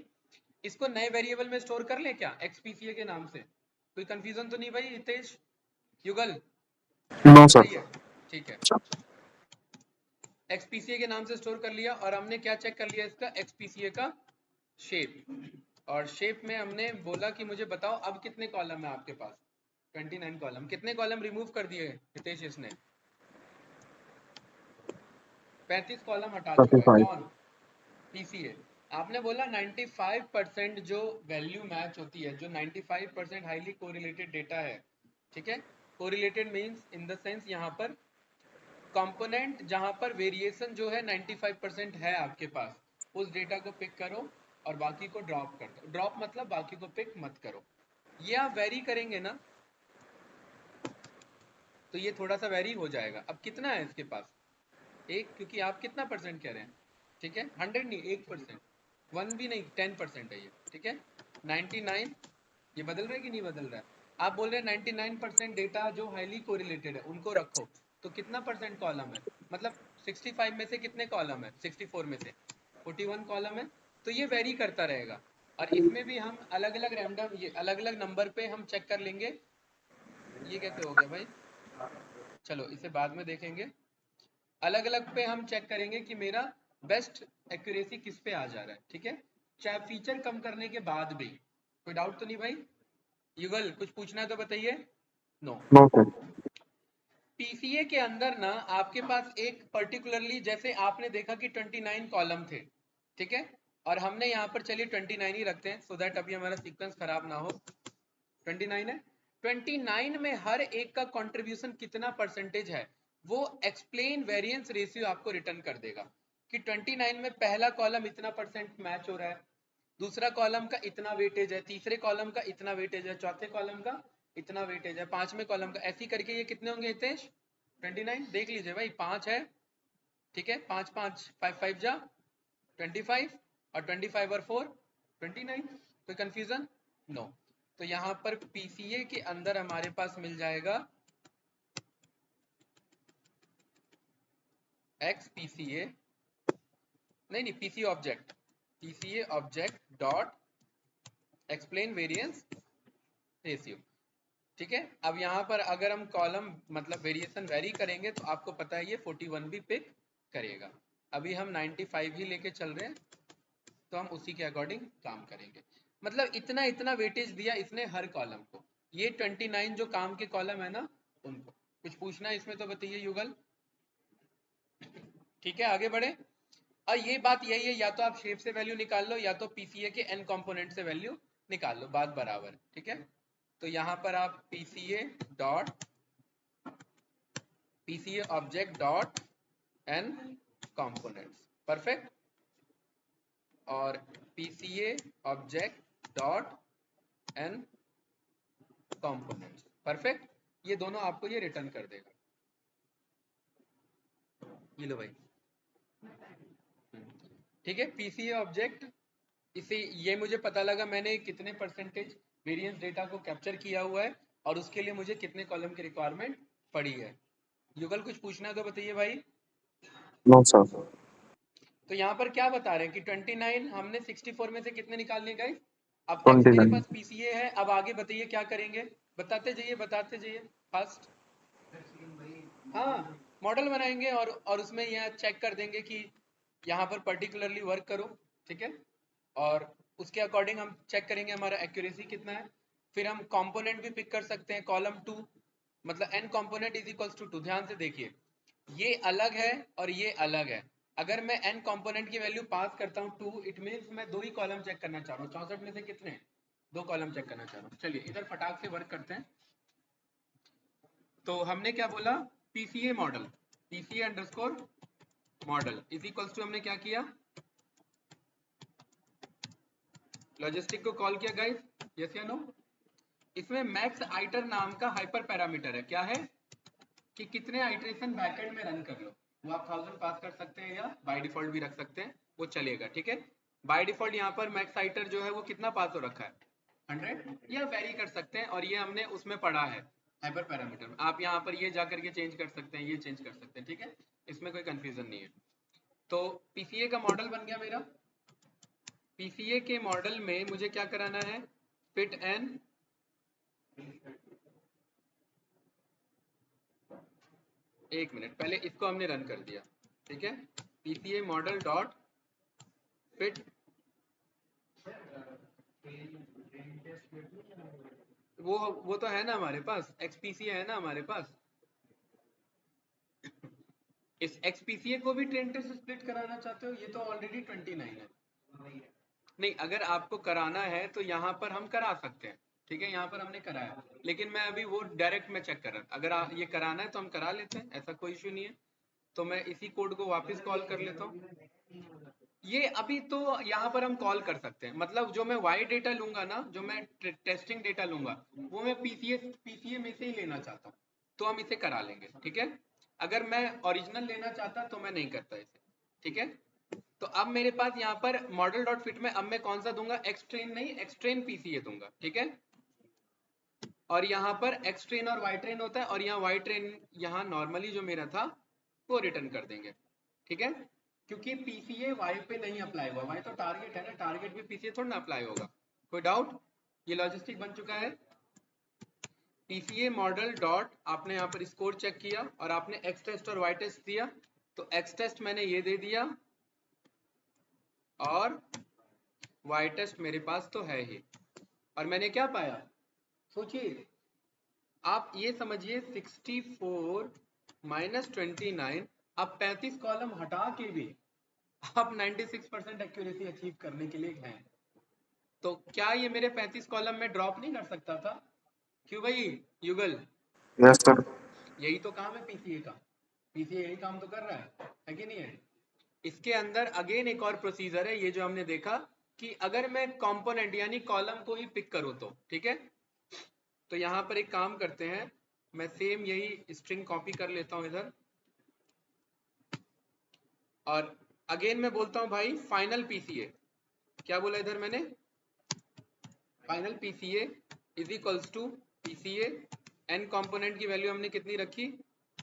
Speaker 1: इसको नए वेरिएबल में स्टोर कर ले क्या, xpca के नाम से, कोई कंफ्यूजन तो नहीं भाई हितेश, युगल?
Speaker 2: No sir.
Speaker 1: सही है, ठीक है। xpca के नाम से स्टोर कर लिया और हमने क्या चेक कर लिया, इसका xpca का शेप। और शेप में हमने बोला कि मुझे बताओ अब कितने कॉलम है आपके पास, 29 कॉलम। कितने कॉलम रिमूव कर दिए हितेश इसने, 35 कॉलम हटा चुका है। कौन, पीसीए। आपने बोला 95% जो वैल्यू मैच होती है, जो 95% हाईली कोरिलेटेड डेटा है, ठीक है। Correlated means in the sense यहाँ पर कंपोनेंट जहाँ पर वेरिएशन जो है 95% है आपके पास, उस डेटा को पिक करो और बाकी को ड्रॉप कर दो। ड्रॉप मतलब बाकी को पिक मत करो। ये आप वेरी करेंगे ना तो ये थोड़ा सा वेरी हो जाएगा। अब कितना है इसके पास, एक, क्योंकि आप कितना % कह रहे हैं, ठीक है, 100 नहीं, 1%, 1 भी नहीं, 10% है ये, ठीक है। 99, ये बदल रहा है कि नहीं बदल रहा है? आप बोल रहे हैं 99% डेटा जो हाईली कोरिलेटेड है उनको रखो, तो कितना % कॉलम है, मतलब 65 में से कितने कॉलम है, 64 में से 41 कॉलम है। तो ये वेरी करता रहेगा। और इसमें भी हम अलग अलग रैंडम, ये अलग अलग नंबर पे हम चेक कर लेंगे। ये कैसे हो गया भाई, चलो इसे बाद में देखेंगे। अलग अलग पे हम चेक करेंगे कि मेरा बेस्ट एक्यूरेसी किस पे आ जा रहा है, ठीक है। चाहे फीचर कम करने के बाद भी। कोई डाउट तो नहीं भाई, युगल कुछ पूछना है तो बताइए। नो।
Speaker 2: No sir.
Speaker 1: पीसीए के अंदर ना आपके पास एक पर्टिकुलरली, जैसे आपने देखा कि 29 कॉलम थे, ठीक है। और हमने यहाँ पर चलिए 29 ही रखते हैं, सो दैट अभी हमारा सीक्वेंस खराब ना हो। 29 है, 29 में हर एक का कंट्रीब्यूशन कितना % है, वो एक्सप्लेन वेरिएंस रेशियो आपको रिटर्न कर देगा कि 29 में पहला कॉलम इतना % मैच हो रहा है, दूसरा कॉलम का इतना वेटेज है, तीसरे कॉलम का इतना वेटेज है, चौथे कॉलम का इतना वेटेज है, पांचवें कॉलम का, ऐसी करके ये कितने होंगे हितेश, 29। देख लीजिए भाई, 5 है, ठीक है, 5 5 5 5 जा 25, और 25 और 4 29। कोई कंफ्यूजन, नो। तो यहाँ पर पीसीए के अंदर हमारे पास मिल जाएगा xpca, नहीं PCA object, PCA object dot explain variance ratio, ठीक है। अब यहाँ पर अगर हम कॉलम मतलब वेरिएशन वेरी करेंगे तो आपको पता है ये 41 भी पिक करेगा। अभी हम 95 ही लेके चल रहे हैं, तो हम उसी के अकॉर्डिंग काम करेंगे। मतलब इतना इतना वेटेज दिया इसने हर कॉलम को। ये 29 जो काम के कॉलम है ना उनको। कुछ पूछना है इसमें तो बताइए युगल। ठीक है, आगे बढ़े। और ये बात यही है, या तो आप शेप से वैल्यू निकाल लो या तो पीसीए के एन कंपोनेंट से वैल्यू निकाल लो, बात बराबर। ठीक है, तो यहाँ पर आप PCA object dot n components, perfect, और PCA object dot n components, perfect. ये दोनों आपको ये रिटर्न कर देगा। ये लो भाई, ठीक है। पीसीए ऑब्जेक्ट, इसे ये मुझे पता लगा मैंने कितने परसेंटेज वेरिएंस डेटा को कैप्चर किया हुआ है और उसके लिए मुझे कितने कॉलम की रिक्वायरमेंट पड़ी है। युगल कुछ पूछना है तो बताइए भाई।
Speaker 2: No sir.
Speaker 1: तो यहाँ पर क्या बता रहे हैं कि 29 हमने 64 में से कितने निकालने गाइस। अब x मेरे
Speaker 2: 29।
Speaker 1: पास पीसीए है, अब आगे बताइए क्या करेंगे, बताते जाइए फास्ट। हाँ, मॉडल बनाएंगे और उसमें यह चेक कर देंगे कि यहाँ पर पर्टिकुलरली वर्क करो, ठीक है। और उसके अकॉर्डिंग हम चेक करेंगे हमारा एक्यूरेसी कितना है। फिर हम कंपोनेंट भी पिक कर सकते हैं, कॉलम 2 मतलब n component is equals to 2। ध्यान से देखिए, ये अलग है और ये अलग है। अगर मैं n कंपोनेंट की वैल्यू पास करता हूँ 2, इट मीन्स मैं 2 ही कॉलम चेक करना चाह रहा हूँ। 64 में से कितने, 2 कॉलम चेक करना चाह रहा हूँ। चलिए इधर फटाक से वर्क करते हैं। तो हमने क्या बोला, PCA model, PCA underscore model is equals to, हमने क्या किया, लॉजिस्टिक को कॉल किया गाइस, यस या नो। इसमें मैक्स आइटर नाम का हाइपर पैरामीटर है। क्या है कि कितने आइटरेशन बैकएंड में रन कर लो, वो आप 1000 पास कर सकते हैं या बाय डिफॉल्ट भी रख सकते हैं, वो चलेगा। ठीक है, बाय डिफॉल्ट यहाँ पर मैक्स आइटर जो है वो कितना पास हो रखा है, 100, या वेरी कर सकते हैं। और ये हमने उसमें पढ़ा है हाइपर पैरामीटर में, आप यहाँ पर ये जाकर के चेंज कर सकते हैं, ये चेंज कर सकते हैं। ठीक है, इसमें कोई कंफ्यूजन नहीं है। तो पीसीए का मॉडल बन गया मेरा। पीसीए के मॉडल में मुझे क्या कराना है, फिट एन, एक मिनट, पहले इसको हमने रन कर दिया। ठीक है, पीसीए मॉडल डॉट फिट, वो तो है ना हमारे पास, एक्सपीसीए है ना हमारे पास। इस एक्सपीसीए को भी ट्रेन टेस्ट से स्प्लिट कराना चाहते हो, ये तो ऑलरेडी 29 है। नहीं, अगर आपको कराना है तो यहाँ पर हम करा सकते हैं। ठीक है, यहाँ पर हमने कराया, लेकिन मैं अभी वो डायरेक्ट में चेक कर रहा था। अगर ये कराना है तो हम करा लेते हैं, ऐसा कोई इशू नहीं है। तो मैं इसी कोड को वापस कॉल कर लेता हूँ। ये अभी तो यहाँ पर हम कॉल कर सकते हैं, मतलब जो मैं वाई डेटा लूंगा ना, जो मैं टेस्टिंग डेटा लूंगा, वो मैं पीसीए में से ही लेना चाहता हूँ, तो हम इसे करा लेंगे। ठीक है, अगर मैं ओरिजिनल लेना चाहता तो मैं नहीं करता इसे। ठीक है, तो अब मेरे पास यहाँ पर मॉडल डॉट फिट में अब मैं कौन सा दूंगा, एक्सट्रेन नहीं, एक्सट्रेन पीसीए दूंगा। ठीक है, और यहाँ पर एक्सट्रेन और वाई ट्रेन होता है, और यहाँ वाई ट्रेन यहाँ नॉर्मली जो मेरा था वो रिटर्न कर देंगे। ठीक है, क्योंकि पीसीए वाई पे नहीं अप्लाई हुआ, वाई तो टारगेट है ना, टारगेट भी पीसीए थोड़ा ना अप्लाई होगा। कोई डाउट, ये लॉजिस्टिक बन चुका है। पीसीए मॉडल डॉट, आपने यहाँ पर स्कोर चेक किया और आपने एक्स टेस्ट और वाई टेस्ट दिया, तो एक्स टेस्ट मैंने ये दे दिया और वाई टेस्ट मेरे पास तो है ही। और मैंने क्या पाया, सोचिए आप, ये समझिए 64 माइनस 29, अब 35 कॉलम हटा के भी आप 96% एक्यूरेसी अचीव करने के लिए हैं। तो क्या ये मेरे 35 कॉलम में ड्रॉप नहीं कर सकता था? क्यों भाई युगल,
Speaker 2: यस सर।
Speaker 1: यही तो काम है पीसीए का, पीसीए यही काम तो कर रहा है कि नहीं है। इसके अंदर अगेन एक और प्रोसीजर है, ये जो हमने देखा कि अगर मैं कंपोनेंट यानी कॉलम को ही पिक करूं तो, ठीक है, तो यहां पर एक काम करते हैं, मैं सेम यही स्ट्रिंग कॉपी कर लेता हूं इधर, और अगेन मैं बोलता हूं भाई फाइनल पीसीए, क्या बोला इधर मैंने, final PCA is equals to PCA, N component की वैल्यू हमने कितनी रखी,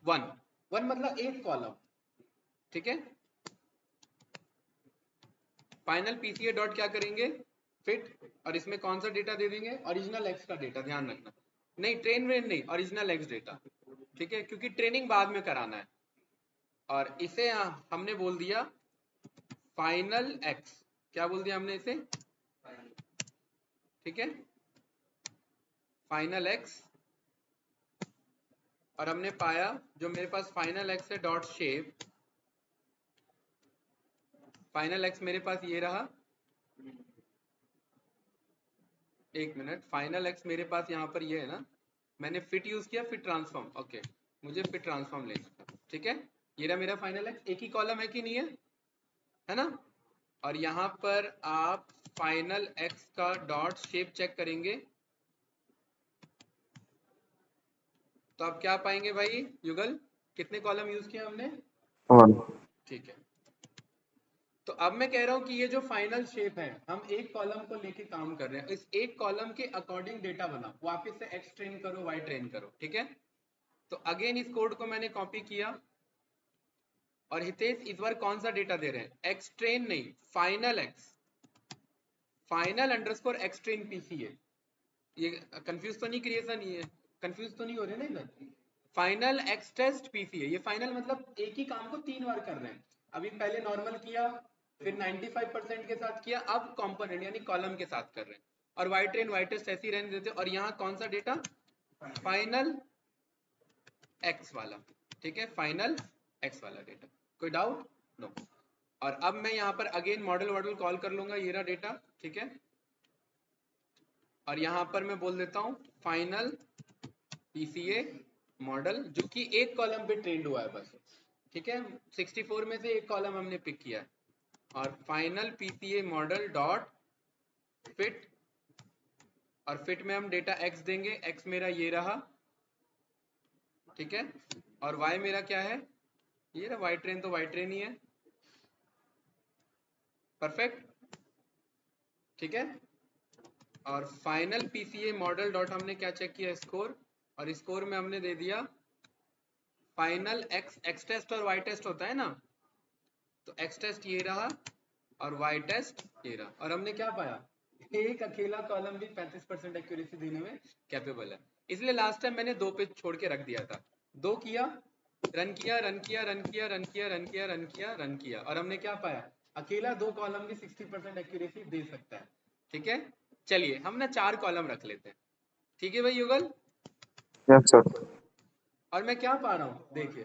Speaker 1: 1, 1 मतलब एक कॉलम। ठीक है, फाइनल पीसीए डॉट क्या करेंगे, फिट, और इसमें कौन सा डेटा दे देंगे, ओरिजिनल एक्स का डेटा, ध्यान रखना नहीं ट्रेन वेन नहीं, ओरिजिनल एक्स डेटा, ठीक है, क्योंकि ट्रेनिंग बाद में कराना है। और इसे हमने बोल दिया फाइनल एक्स, क्या बोल दिया हमने इसे, ठीक है, फाइनल एक्स। और हमने पाया जो मेरे पास फाइनल एक्स है डॉट शेप, फाइनल एक्स मेरे पास ये रहा, एक मिनट, फाइनल एक्स मेरे पास यहाँ पर ये है ना, मैंने फिट यूज किया, फिट ट्रांसफॉर्म, ओके, मुझे फिट ट्रांसफॉर्म लेना था, ठीक है, ये रहा मेरा फाइनल एक्स, एक ही कॉलम है कि नहीं है ना। और यहाँ पर आप फाइनल एक्स का डॉट शेप चेक करेंगे तो आप क्या पाएंगे भाई युगल, कितने कॉलम यूज किया हमने,
Speaker 2: 1.
Speaker 1: ठीक है। तो अब मैं कह रहा हूं कि ये जो फाइनल शेप है, हम एक कॉलम को लेके काम कर रहे हैं, इस एक कॉलम के अकॉर्डिंग डेटा बनाओ, वापस से एक्स ट्रेन करो, वाई ट्रेन करो, ठीक है। तो अगेन इस कोड को मैंने कॉपी किया, और हितेश इस बार कौन सा डेटा दे रहे हैं, एक्स ट्रेन नहीं, final x, final underscore x train PCA. ये कंफ्यूज तो नहीं, क्रिएशन ये कंफ्यूज तो नहीं हो रहे ना इधर, फाइनल एक्स टेस्ट पीसीए, ये फाइनल मतलब एक ही काम को 3 बार कर रहे हैं। अभी पहले नॉर्मल किया, फिर 95% के साथ किया, अब कंपोनेंट यानी कॉलम के साथ कर रहे हैं, और वाई ट्रेन वाई टेस्ट ऐसे ही रहने देते। और यहाँ कौन सा डेटा, फाइनल एक्स वाला, ठीक है, फाइनल एक्स वाला डेटा, कोई डाउट नो। और अब मैं यहाँ पर अगेन मॉडल कॉल कर लूंगा, ये रहा डेटा, ठीक है। और यहाँ पर मैं बोल देता हूँ फाइनल पीसीए मॉडल, जो कि एक कॉलम पे ट्रेंड हुआ है बस, ठीक है, 64 में से एक कॉलम हमने पिक किया है। और final PCA model dot fit, और फिट में हम डेटा एक्स देंगे, एक्स मेरा ये रहा, ठीक है, और वाई मेरा क्या है, ये रहा, वाई ट्रेन तो वाई ट्रेन ही है, परफेक्ट, ठीक है। और फाइनल पीसीए मॉडल डॉट हमने क्या चेक किया, स्कोर, और स्कोर में हमने दे दिया फाइनल एक्स, एक्स टेस्ट और वाई टेस्ट होता है ना, तो एक्स टेस्ट ये रहा और वाई टेस्ट ये रहा। और हमने क्या पाया, एक अकेला कॉलम भी 35% एक्यूरेसी देने में कैपेबल है, इसलिए लास्ट टाइम मैंने 2 पे छोड़ के रख दिया था, 2 किया, रन किया, रन किया, रन किया, रन किया, रन किया, रन किया, रन किया, और हमने क्या पाया, अकेला 2 कॉलम भी 60% एक्यूरेसी दे सकता है, ठीक है। चलिए हम ना 4 कॉलम रख लेते हैं, ठीक है भाई युगल।
Speaker 2: Yes, sir.
Speaker 1: और मैं क्या पा रहा हूँ देखिए,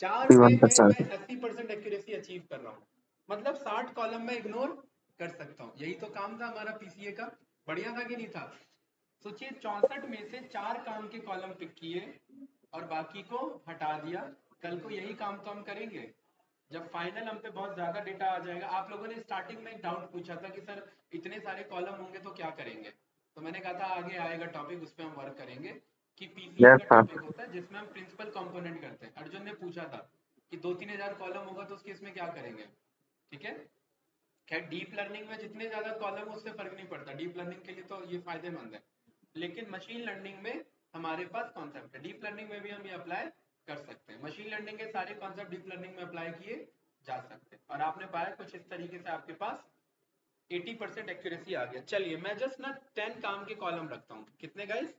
Speaker 1: 4 पे में
Speaker 2: 51%.
Speaker 1: मैं 80% एक्यूरेसी अचीव कर रहा हूँ, मतलब 60 कॉलम में इग्नोर कर सकता हूँ, यही तो काम था हमारा पीसीए का, बढ़िया था कि नहीं था। सोचिए 64 में से 4 काम के कॉलम पिक किए और बाकी को हटा दिया, कल को यही काम तो हम करेंगे, जब फाइनल हम पे बहुत ज्यादा डेटा आ जाएगा। आप लोगों ने स्टार्टिंग में एक डाउट पूछा था कि सर इतने सारे कॉलम होंगे तो क्या करेंगे, तो मैंने कहा था आगे आएगा टॉपिक, उस पर हम वर्क करेंगे, कि पीसीए
Speaker 2: Yes,
Speaker 1: का
Speaker 2: sir.
Speaker 1: टॉपिक होता है जिसमें हम प्रिंसिपल कंपोनेंट करते हैं। अर्जुन ने पूछा था कि 2-3 हजार कॉलम होगा तो उसके इसमें क्या करेंगे, ठीक है। खैर डीप लर्निंग में जितने ज्यादा कॉलम उससे फर्क नहीं पड़ता, डीप लर्निंग के लिए तो ये फायदेमंद है, लेकिन मशीन लर्निंग में हमारे पास कॉन्सेप्ट है, डीप लर्निंग में भी हम ये अप्लाई कर सकते हैं, मशीन लर्निंग के सारे कॉन्सेप्ट डीप लर्निंग में अप्लाई किए जा सकते हैं। और आपने पाया कुछ इस तरीके से आपके पास 80% एक्यूरेसी आ गया। चलिए मैं जस्ट ना 10 काम के कॉलम रखता हूँ, कितने गाइस,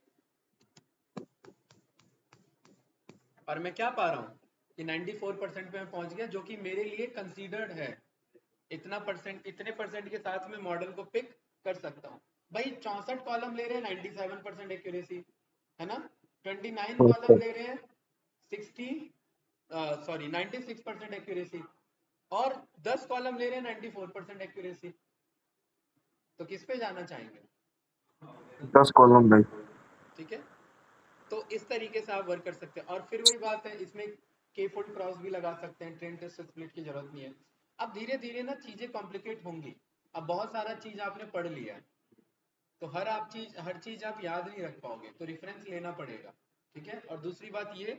Speaker 1: और मैं क्या पा रहा हूँ कि 94% पे मैं पहुंच गया, जो कि मेरे लिए कंसीडर्ड है, इतना परसेंट, इतने परसेंट के साथ में मॉडल को पिक कर सकता हूँ। भाई 64 कॉलम ले रहे हैं 97% एक्यूरेसी, है ना, 29
Speaker 2: Yes,
Speaker 1: कॉलम
Speaker 2: sir.
Speaker 1: ले रहे हैं 96% एक्यूरेसी, और 10 कॉलम ले रहे हैं 94% एक्यूरेसी, तो किस पे जाना चाहेंगे,
Speaker 2: 10 column भाई.
Speaker 1: ठीक है। तो इस तरीके से आप वर्क कर सकते हैं, और फिर वही बात है, इसमें के फुट क्रॉस भी लगा सकते हैं, ट्रेन टेस्ट स्प्लिट की जरूरत नहीं है। अब धीरे धीरे ना चीजें कॉम्प्लिकेट होंगी, अब बहुत सारा चीज आपने पढ़ लिया है, तो हर चीज आप याद नहीं रख पाओगे, तो रेफरेंस लेना पड़ेगा, ठीक है। और दूसरी बात ये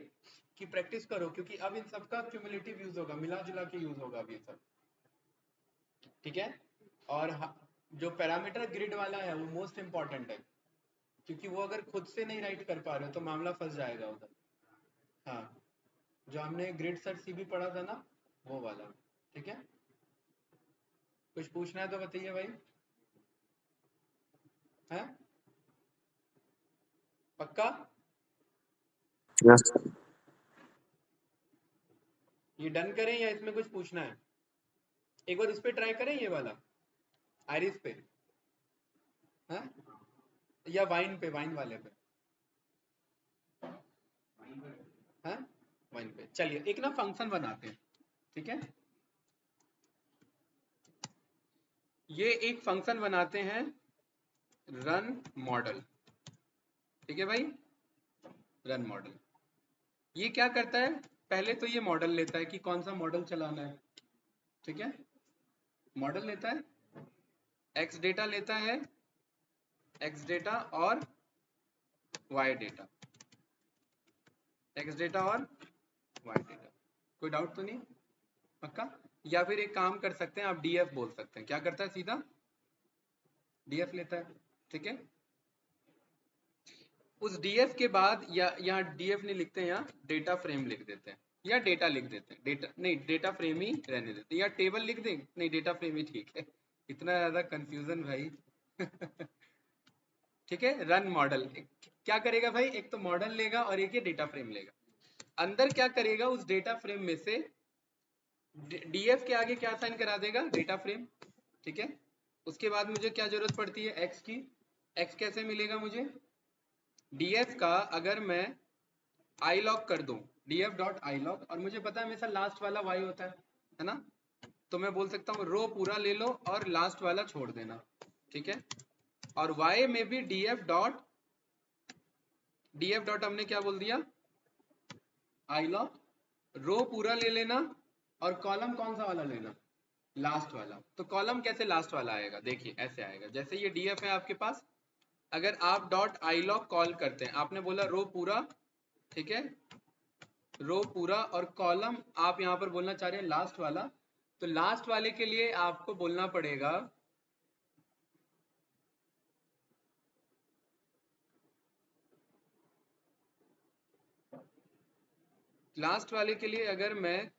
Speaker 1: कि प्रैक्टिस करो, क्योंकि अब इन सबका क्यूमुलेटिव यूज होगा, मिला जुला के यूज होगा अब ये सब, ठीक है। और जो पैरामीटर ग्रिड वाला है वो मोस्ट इंपॉर्टेंट है, क्योंकि वो अगर खुद से नहीं राइट कर पा रहे हो तो मामला फंस जाएगा उधर। हाँ, जो हमने ग्रिड सर्च सीबी पढ़ा था ना, वो वाला, ठीक है। कुछ पूछना है तो बताइए भाई, है पक्का?
Speaker 2: Yes sir.
Speaker 1: ये डन करें या इसमें कुछ पूछना है? एक बार उस पर ट्राई करें, ये वाला आयरिस पे, हाँ? या वाइन पे, वाइन वाले पे, हाँ? वाइन पे। चलिए एक ना फंक्शन बनाते हैं, ठीक है? ये एक फंक्शन बनाते हैं रन मॉडल, ठीक है भाई? रन मॉडल ये क्या करता है? पहले तो ये मॉडल लेता है कि कौन सा मॉडल चलाना है, ठीक है? मॉडल लेता है, एक्स डेटा लेता है, एक्स डेटा और वाई डेटा, एक्स डेटा और वाई डेटा। कोई डाउट तो नहीं? पक्का? या फिर एक काम कर सकते हैं, आप डीएफ बोल सकते हैं। क्या करता है? सीधा डीएफ लेता है, ठीक है? उस डीएफ के बाद या यहाँ डीएफ नहीं लिखते हैं, यहाँ डेटा फ्रेम लिख देते हैं या डेटा लिख देते हैं। डेटा नहीं, डेटा फ्रेम ही रहने देते हैं, या टेबल लिख दें, नहीं डेटा फ्रेम ही ठीक है। इतना ज्यादा कंफ्यूजन भाई। ठीक है? रन मॉडल क्या करेगा भाई? एक तो मॉडल लेगा और एक ये डेटा फ्रेम लेगा। अंदर क्या करेगा? उस डेटा फ्रेम में से डीएफ के आगे क्या साइन करा देगा? डेटा फ्रेम, ठीक है? उसके बाद मुझे क्या जरूरत पड़ती है? एक्स की। एक्स कैसे मिलेगा मुझे? डीएफ का अगर मैं आई लॉग कर दूं, df डॉट आई लॉग, और मुझे पता है हमेशा लास्ट वाला y होता है ना? तो मैं बोल सकता हूँ रो पूरा ले लो और लास्ट वाला छोड़ देना, ठीक है? और y में भी df डॉट हमने क्या बोल दिया? I log. रो पूरा ले लेना और कॉलम कौन सा वाला लेना? लास्ट वाला। तो कॉलम कैसे लास्ट वाला आएगा? देखिए ऐसे आएगा, जैसे ये df है आपके पास, अगर आप डॉट आई लॉग कॉल करते हैं, आपने बोला रो पूरा, ठीक है? रो पूरा, और कॉलम आप यहां पर बोलना चाह रहे हैं लास्ट वाला, तो लास्ट वाले के लिए आपको बोलना पड़ेगा लास्ट वाले के लिए अगर मैं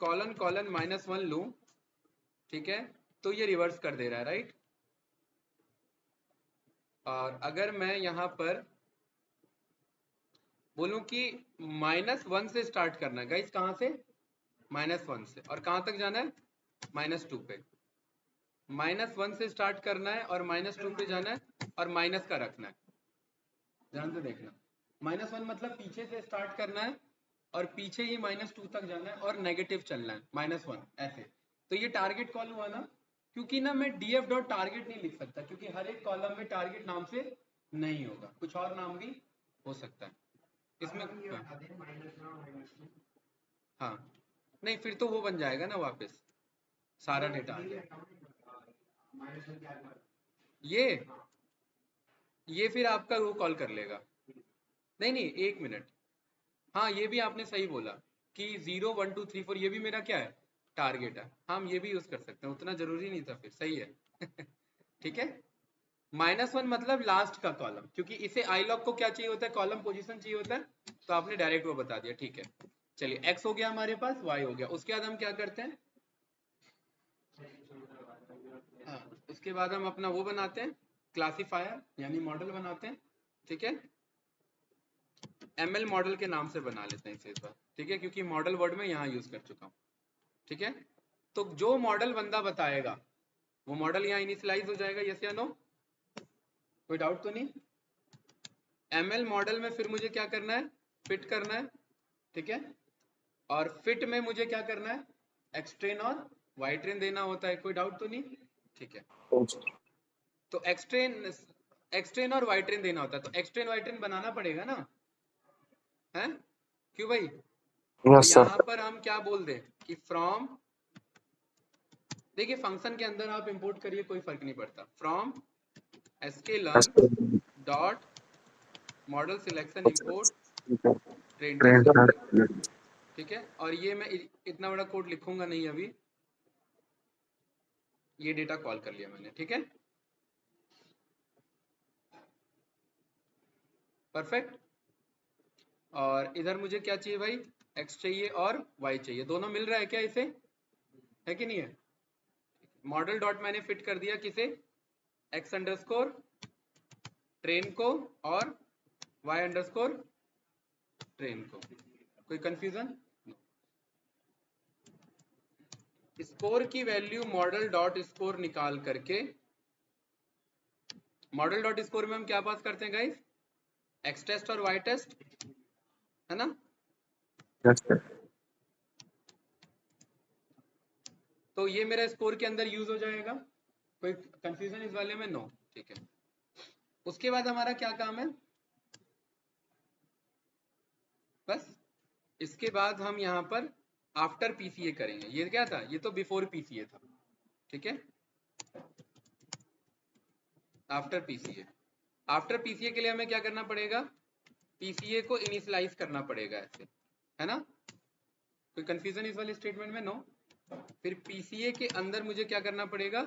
Speaker 1: कॉलन कॉलन -1 लूं, ठीक है, तो ये रिवर्स कर दे रहा है, राइट? और अगर मैं यहां पर बोलूं कि -1 से स्टार्ट करना है गाइस, कहां से? -1 से, और कहां तक जाना है? -2 पे। -1 से स्टार्ट करना है और -2 पे जाना है और माइनस का रखना है। ध्यान से देखना, -1 मतलब पीछे से स्टार्ट करना है और पीछे ही -2 तक जाना है और नेगेटिव चलना है, -1 ऐसे। तो ये टारगेट कॉल हुआ ना? क्योंकि ना मैं df डॉट टारगेट नहीं लिख सकता, क्योंकि हर एक कॉलम में टारगेट नाम से नहीं होगा, कुछ और नाम भी हो सकता है इसमें। हाँ, नहीं फिर तो वो बन जाएगा ना वापस, सारा डेटा आ जाएगा। ये फिर आपका वो कॉल कर लेगा। नहीं नहीं, एक मिनट। हाँ, ये भी आपने सही बोला कि 0 1 2 3 4 ये भी मेरा क्या है? टारगेट है। हम ये भी यूज कर सकते हैं, उतना जरूरी नहीं था फिर, सही है। ठीक है? -1 मतलब लास्ट का कॉलम, क्योंकि इसे आई लॉग को क्या चाहिए होता है? कॉलम पोजीशन चाहिए होता है, तो आपने डायरेक्ट वो बता दिया, ठीक है? चलिए एक्स हो गया हमारे पास, वाई हो गया। उसके बाद हम क्या करते हैं? हाँ, उसके बाद हम अपना वो बनाते हैं, क्लासीफायर यानी मॉडल बनाते हैं, ठीक है? एमएल मॉडल के नाम से बना लेते हैं इसे इस बार, ठीक है? क्योंकि मॉडल वर्ड में यहाँ यूज कर चुका हूँ, ठीक है? तो जो मॉडल बंदा बताएगा वो मॉडल यहाँ इनिशियलाइज हो जाएगा, यस या नो? कोई डाउट तो नहीं? एमएल मॉडल में फिर मुझे क्या करना है? फिट करना है, ठीक है? और फिट में मुझे क्या करना है? एक्सट्रेन और वाई ट्रेन देना होता है। कोई डाउट तो नहीं? ठीक है, तो एक्सट्रेन और वाई ट्रेन देना होता है, तो एक्सट्रेन वाई ट्रेन बनाना पड़ेगा ना, है? क्यों भाई? तो
Speaker 2: यस सर।
Speaker 1: यहाँ पर हम क्या बोल दें कि फ्रॉम, देखिए फंक्शन के अंदर आप इंपोर्ट करिए, कोई फर्क नहीं पड़ता। From sklearn dot model selection import train test, ठीक है? और ये मैं इतना बड़ा कोड लिखूंगा नहीं अभी, ये डेटा कॉल कर लिया मैंने, ठीक है? परफेक्ट। और इधर मुझे क्या चाहिए भाई? x चाहिए और y चाहिए, दोनों मिल रहा है क्या इसे? है कि नहीं है? मॉडल डॉट मैंने फिट कर दिया किसे? x अंडरस्कोर ट्रेन को और y अंडरस्कोर ट्रेन को। कोई कंफ्यूजन? स्कोर की वैल्यू मॉडल डॉट स्कोर निकाल करके, मॉडल डॉट स्कोर में हम क्या पास करते हैं गाइस? एक्स टेस्ट और वाई टेस्ट, है ना?
Speaker 2: Yes, sir.
Speaker 1: तो ये मेरा स्कोर के अंदर यूज हो जाएगा। कोई कंफ्यूजन इस वाले में? नो, ठीक है। उसके बाद हमारा क्या काम है? बस इसके बाद हम यहाँ पर आफ्टर पीसीए करेंगे। ये क्या था? ये तो बिफोर पीसीए था, ठीक है। आफ्टर पीसीए, आफ्टर पीसीए के लिए हमें क्या करना पड़ेगा? पीसीए को इनिशियलाइज करना पड़ेगा ऐसे, है ना? कोई कंफ्यूजन इस वाले स्टेटमेंट में? नो। फिर पीसीए के अंदर मुझे क्या करना पड़ेगा?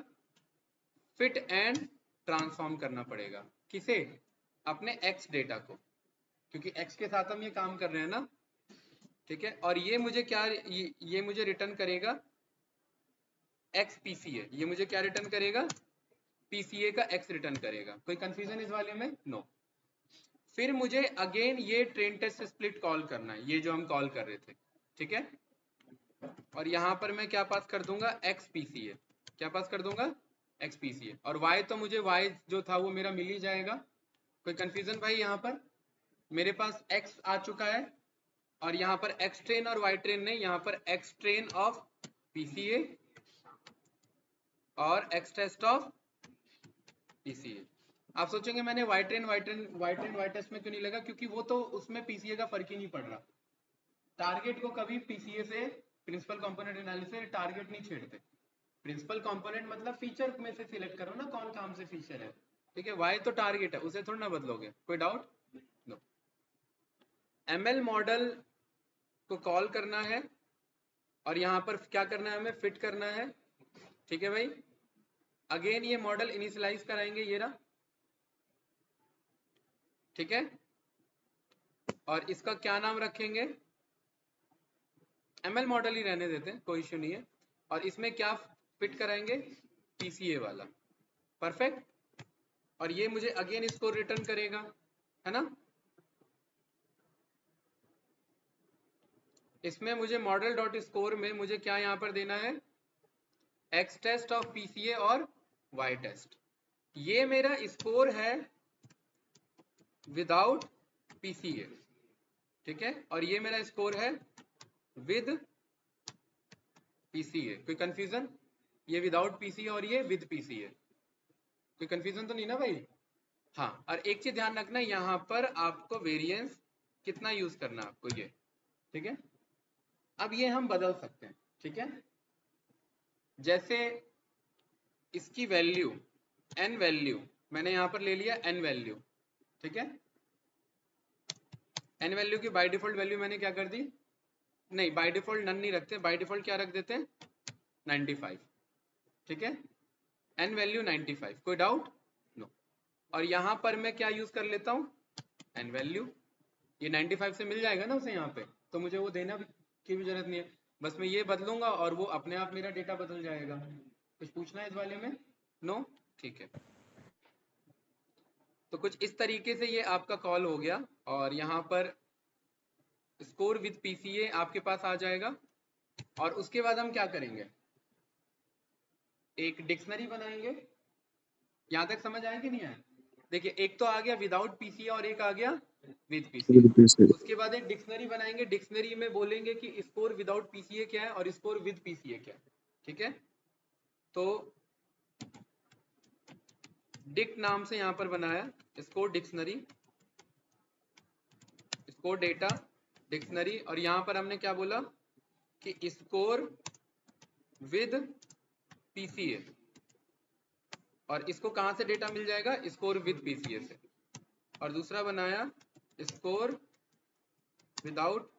Speaker 1: फिट एंड ट्रांसफॉर्म करना पड़ेगा। किसे? अपने एक्स डेटा को, क्योंकि एक्स के साथ हम ये काम कर रहे हैं ना, ठीक है। और ये मुझे क्या, ये मुझे रिटर्न करेगा एक्स पीसीए। ये मुझे क्या रिटर्न करेगा? पीसीए का एक्स रिटर्न करेगा। कोई कंफ्यूजन इस वाले में? नो। फिर मुझे अगेन ये ट्रेन टेस्ट स्प्लिट कॉल करना है, ये जो हम कॉल कर रहे थे, ठीक है। और यहाँ पर मैं क्या पास कर दूंगा? X PCA. क्या पास कर दूंगा? X PCA. और वाई तो मुझे वाई जो था वो मेरा मिल ही जाएगा। कोई कंफ्यूजन भाई? यहाँ पर मेरे पास एक्स आ चुका है, और यहाँ पर एक्स ट्रेन और वाई ट्रेन नहीं, यहाँ पर एक्स ट्रेन ऑफ पीसीए और एक्स टेस्ट ऑफ पीसीए। आप सोचेंगे मैंने वाई ट्रेन वाई टेस्ट में क्यों नहीं लगा? क्योंकि वो तो उसमें पीसीए का फर्क ही नहीं पड़ रहा। टारगेट को कभी पीसीए से, प्रिंसिपल कंपोनेंट एनालिसिस, टारगेट नहीं छेड़ते। प्रिंसिपल कंपोनेंट मतलब फीचर में से सिलेक्ट करो ना, कौन काम से फीचर है, ठीक है। वाई तो टारगेट है, उसे थोड़ा ना बदलोगे। कोई डाउट? नो। एमएल मॉडल को कॉल करना है, और यहाँ पर क्या करना है? हमें फिट करना है, ठीक है भाई। अगेन ये मॉडल इनिशियलाइज कराएंगे, ये रहा, ठीक है। और इसका क्या नाम रखेंगे? एमएल मॉडल ही रहने देते हैं, कोई इश्यू नहीं है। और इसमें क्या फिट कराएंगे? पीसीए वाला। परफेक्ट। और ये मुझे अगेन इसको रिटर्न करेगा, है ना। इसमें मुझे मॉडल डॉट स्कोर में मुझे क्या यहाँ पर देना है? एक्स टेस्ट ऑफ पीसीए और वाई टेस्ट। ये मेरा स्कोर है विदाउट पीसीए, ठीक है। और ये मेरा स्कोर है विद पीसीए। कोई कंफ्यूजन? ये विदाउट पीसीए और ये विद पीसीए। कोई कंफ्यूजन तो नहीं ना भाई? हाँ। और एक चीज ध्यान रखना, यहाँ पर आपको वेरिएंस कितना यूज करना है आपको, ये, ठीक है। अब ये हम बदल सकते हैं, ठीक है। जैसे इसकी वैल्यू n वैल्यू मैंने यहाँ पर ले लिया n वैल्यू, ठीक है। n वैल्यू की बाय डिफॉल्ट वैल्यू मैंने क्या कर दी? नहीं, बाय डिफॉल्ट नन नहीं रखते, बाय डिफॉल्ट क्या रख देते हैं? 95, ठीक है। n value 95। कोई डाउट? नो। और यहाँ पर मैं क्या यूज कर लेता हूँ? n value. ये 95 से मिल जाएगा ना उसे यहाँ पे, तो मुझे वो देना की भी जरूरत नहीं है। बस मैं ये बदलूंगा और वो अपने आप मेरा डेटा बदल जाएगा। कुछ पूछना है इस वाले में? नो, ठीक है। तो कुछ इस तरीके से ये आपका कॉल हो गया, और यहाँ पर स्कोर विद पीसीए आपके पास आ जाएगा। और उसके बाद हम क्या करेंगे? एक डिक्शनरी बनाएंगे। यहाँ तक समझ आया कि नहीं आया? देखिए, एक तो आ गया विदाउट पीसीए और एक आ गया विद पीसीए।
Speaker 2: With PC.
Speaker 1: उसके बाद एक डिक्शनरी बनाएंगे। डिक्शनरी में बोलेंगे कि स्कोर विदाउट पीसीए क्या है और स्कोर विद पीसीए क्या है, ठीक है। तो डिक नाम से यहाँ पर बनाया score dictionary, score data dictionary. और यहाँ पर हमने क्या बोला कि स्कोर विद पीसीए, और इसको कहाँ से डेटा मिल जाएगा? स्कोर विद पीसीए से। और दूसरा बनाया स्कोर विदाउट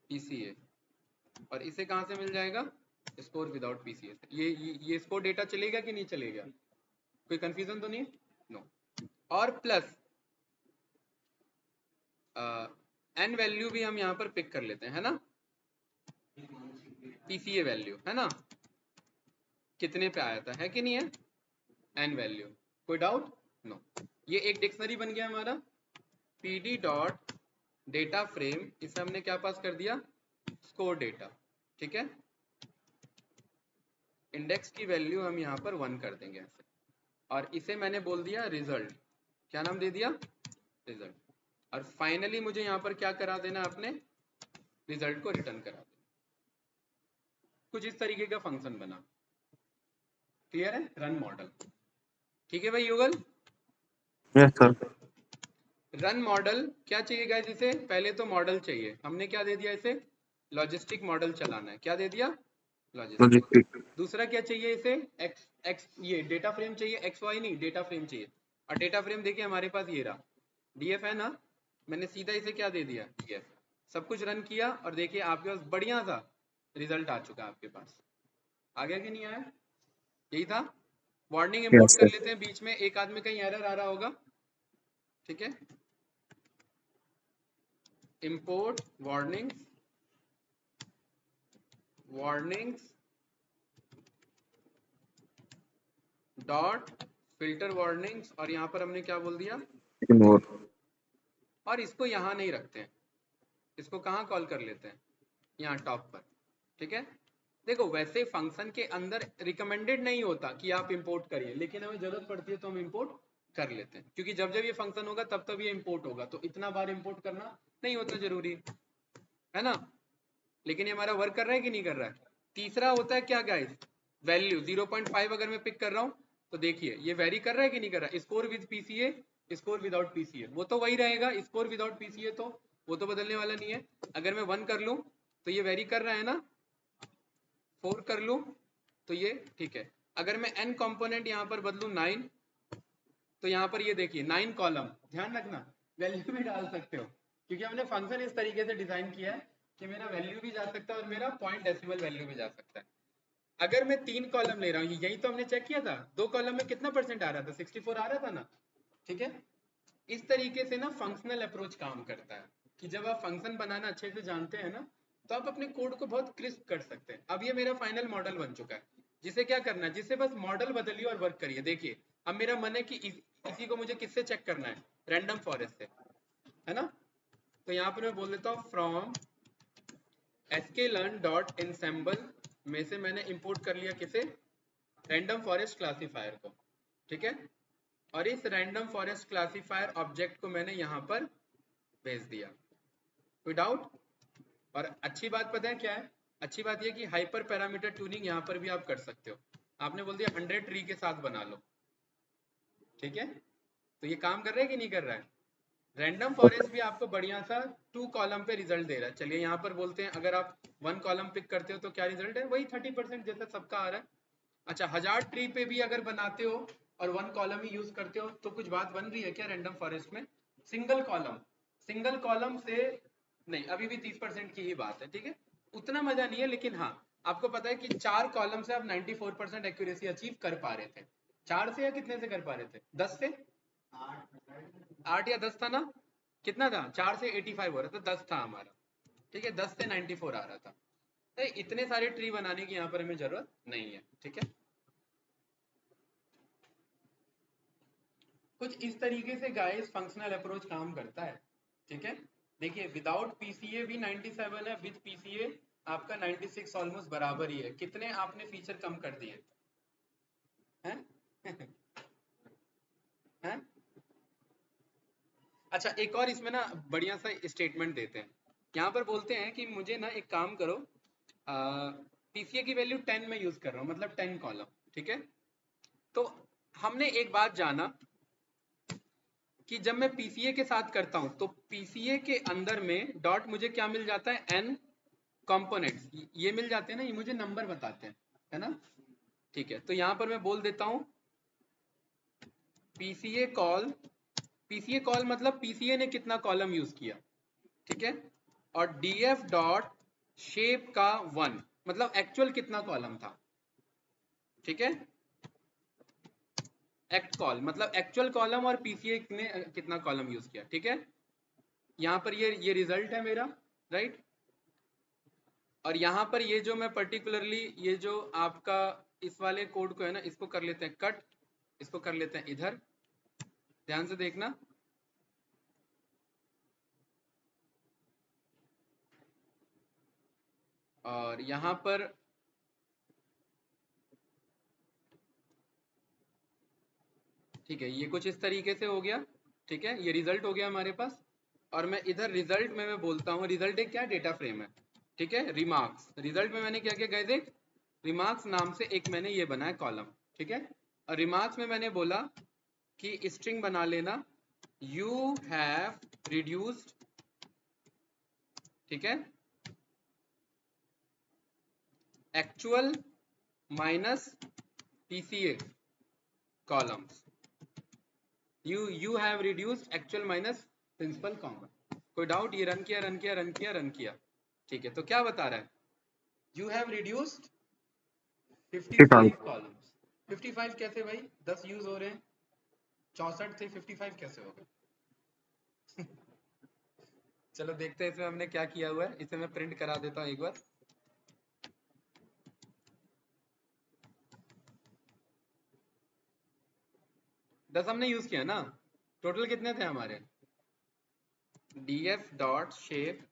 Speaker 1: पीसीए, और इसे कहाँ से मिल जाएगा? स्कोर विदाउट पीसीए से। ये स्कोर डेटा चलेगा कि नहीं चलेगा? कोई कंफ्यूजन तो नहीं? नो। और प्लस एन वैल्यू भी हम यहाँ पर पिक कर लेते हैं, है ना। पीसीए वैल्यू, है ना, कितने पे आया था, है कि नहीं है? N value. कोई डाउट? नो। ये एक डिक्शनरी बन गया हमारा, pd डॉट डेटा फ्रेम, इसे हमने क्या पास कर दिया, स्कोर डेटा, ठीक है। इंडेक्स की वैल्यू हम यहाँ पर 1 कर देंगे ऐसे, और इसे मैंने बोल दिया रिजल्ट, क्या नाम दे दिया, रिजल्ट। और फाइनली मुझे यहाँ पर क्या करा देना, अपने रिजल्ट को रिटर्न करा देना। कुछ इस तरीके का फंक्शन बना, क्लियर है, रन मॉडल, ठीक है भाई युगल।
Speaker 2: Yes sir.
Speaker 1: रन मॉडल क्या चाहिए गाइस, इसे पहले तो मॉडल चाहिए, हमने क्या दे दिया इसे, लॉजिस्टिक मॉडल चलाना है, क्या दे दिया, लॉजिस्टिक।
Speaker 2: लॉजिस्टिक।
Speaker 1: दूसरा क्या चाहिए इसे, एक्स ये डेटा फ्रेम चाहिए, एक्स वाई नहीं, डेटा फ्रेम चाहिए। और डेटा फ्रेम देखिए हमारे पास ये रहा, डीएफ है ना, मैंने सीधा इसे क्या दे दिया, डीएफ। सब कुछ रन किया और देखिए आपके पास बढ़िया सा रिजल्ट आ चुका है आपके पास। आ गया कि नहीं आया, यही था। वार्निंग इंपोर्ट
Speaker 2: यस
Speaker 1: कर
Speaker 2: सर।
Speaker 1: लेते हैं, बीच में एक आदमी कहीं एरर आ रहा होगा, ठीक है। Import warnings, warnings dot filter warnings, और यहाँ पर हमने क्या बोल दिया,
Speaker 2: इग्नोर।
Speaker 1: और इसको यहाँ नहीं रखते हैं, इसको कहाँ कॉल कर लेते हैं, यहाँ टॉप पर, ठीक है। देखो वैसे फंक्शन के अंदर रिकमेंडेड नहीं होता कि आप इंपोर्ट करिए, लेकिन हमें जरूरत पड़ती है तो हम इंपोर्ट कर लेते हैं, क्योंकि जब जब ये फंक्शन होगा तब तब ये इंपोर्ट होगा, तो इतना बार इंपोर्ट करना नहीं होता जरूरी, है ना। लेकिन ये हमारा वर्क कर रहा है कि नहीं कर रहा है। तीसरा होता है क्या गाइस, वैल्यू 0.5 अगर मैं पिक कर रहा हूँ तो देखिए ये वेरी कर रहा है कि नहीं कर रहा है, score with PCA, score without PCA, वो तो वही रहेगा, स्कोर विदाउट पीसीए तो वो तो बदलने वाला नहीं है। अगर मैं 1 कर लूँ तो ये वेरी कर रहा है ना, 4 कर लूँ तो ये ठीक है। अगर मैं n कंपोनेंट यहाँ पर बदलूँ 9, तो यहाँ पर ये देखिए 9 कॉलम, ध्यान रखना वैल्यू भी डाल सकते हो, क्योंकि हमने फंक्शन इस तरीके से डिजाइन किया है कि मेरा वैल्यू भी जा सकता है और मेरा पॉइंट डेसिमल वैल्यू भी जा सकता है। अगर मैं 3 कॉलम ले रहा हूँ, यही तो हमने चेक किया था, 2 कॉलम में कितना परसेंट आ रहा था, 64 आ रहा था ना, ठीक है। इस तरीके से ना फंक्शनल अप्रोच काम करता है, कि जब आप फंक्शन बनाना अच्छे से जानते हैं ना, तो आप अपने कोड को बहुत क्रिस्प कर सकते हैं। अब ये मेरा फाइनल मॉडल बन चुका है, जिसे क्या करना है, जिसे बस मॉडल बदलिए और वर्क करिए। देखिए अब मेरा मन है कि इसी को मुझे किससे चेक करना है, रैंडम फॉरेस्ट से, है ना। तो यहाँ पर मैं बोल देता हूँ फ्रॉम sklearn डॉट ensemble में से मैंने इंपोर्ट कर लिया किसे, रैंडम फॉरेस्ट क्लासीफायर को, ठीक है। और इस रैंडम फॉरेस्ट क्लासीफायर ऑब्जेक्ट को मैंने यहाँ पर भेज दिया, कोई डाउट। और अच्छी बात पता है क्या है, अच्छी बात यह कि हाइपर पैरामीटर ट्यूनिंग यहाँ पर भी आप कर सकते हो। आपने बोल दिया 100 ट्री के साथ बना लो, ठीक है। तो ये काम कर रहा है कि नहीं कर रहा है, रैंडम फॉरेस्ट भी आपको बढ़िया सा 2 कॉलम पे रिजल्ट दे रहा है। चलिए यहाँ पर बोलते हैं अगर आप 1 कॉलम पिक करते हो तो क्या रिजल्ट है, वही 30% जैसा सबका आ रहा है। अच्छा 1000 ट्री पे भी अगर बनाते हो और 1 कॉलम ही यूज करते हो तो कुछ बात बन रही है क्या रैंडम फॉरेस्ट में, सिंगल कॉलम से नहीं, अभी भी 30% की ही बात है, ठीक है। उतना मजा नहीं है, लेकिन हाँ आपको पता है कि 4 कॉलम से आप 94% एक्यूरेसी अचीव कर पा रहे थे। 4 से या कितने से कर पा रहे थे, 10 से 8 या 10 था ना, कितना था, 4 से 85 हो रहा था, 10 था हमारा, ठीक है, 10 से 94 आ रहा था। तो इतने सारे ट्री बनाने की यहाँ पर हमें जरूरत नहीं है, ठीक है। कुछ इस तरीके से गाइस फंक्शनल अप्रोच काम करता है, ठीक है। देखिए विदाउट पीसीए भी 97 है, विद पीसीए आपका 96 ऑलमोस्ट बराबर ही है। कितने आपने फीचर कम कर दिए हैं हैं। अच्छा एक और इसमें ना बढ़िया सा स्टेटमेंट देते हैं, यहाँ पर बोलते हैं कि मुझे ना एक काम करो, पीसीए की वैल्यू 10 में यूज कर रहा हूँ, मतलब 10 कॉलम, ठीक है। तो हमने एक बात जाना कि जब मैं पीसीए के साथ करता हूं तो पीसीए के अंदर में डॉट मुझे क्या मिल जाता है, एन कंपोनेंट्स, ये मिल जाते हैं ना, ये मुझे नंबर बताते हैं, है ना। ठीक है, तो यहां पर मैं बोल देता हूं पीसीए कॉल मतलब पीसीए ने कितना कॉलम यूज किया, ठीक है। और डीएफ डॉट शेप का 1 मतलब एक्चुअल कितना कॉलम था, ठीक है। एक्ट कॉल मतलब एक्चुअल कॉलम और पीसीए ने कितना कॉलम यूज किया, ठीक है। यहाँ पर ये रिजल्ट है मेरा, राइट। और यहाँ पर ये जो मैं पर्टिकुलरली ये जो आपका इस वाले कोड को है ना, इसको कर लेते हैं कट, इसको कर लेते हैं इधर, ध्यान से देखना। और यहाँ पर ठीक है, ये कुछ इस तरीके से हो गया। ठीक है, ये रिजल्ट हो गया हमारे पास। और मैं इधर रिजल्ट में मैं बोलता हूँ, रिजल्ट एक क्या डेटा फ्रेम है। ठीक है, रिमार्क्स, रिजल्ट में मैंने क्या क्या गए देख, रिमार्क्स नाम से एक मैंने ये बनाया कॉलम। ठीक है, और रिमार्क्स में मैंने बोला कि स्ट्रिंग बना लेना, यू हैव रिड्यूस्ड, ठीक है, actual minus PCA columns, you have reduced actual minus principal common. कोई डाउट? ये रन किया रन किया रन किया रन किया। ठीक है, तो क्या बता रहा है, यू हैव रिड्यूस्ड 55 कॉलम्स। 55 कैसे भाई, 10 यूज हो रहे हैं, 64 थे, 55 कैसे हो गए? चलो देखते हैं इसमें हमने क्या किया हुआ है, इसे मैं प्रिंट करा देता हूँ एक बार। दस हमने यूज किया ना, टोटल कितने थे हमारे, df डॉट शेप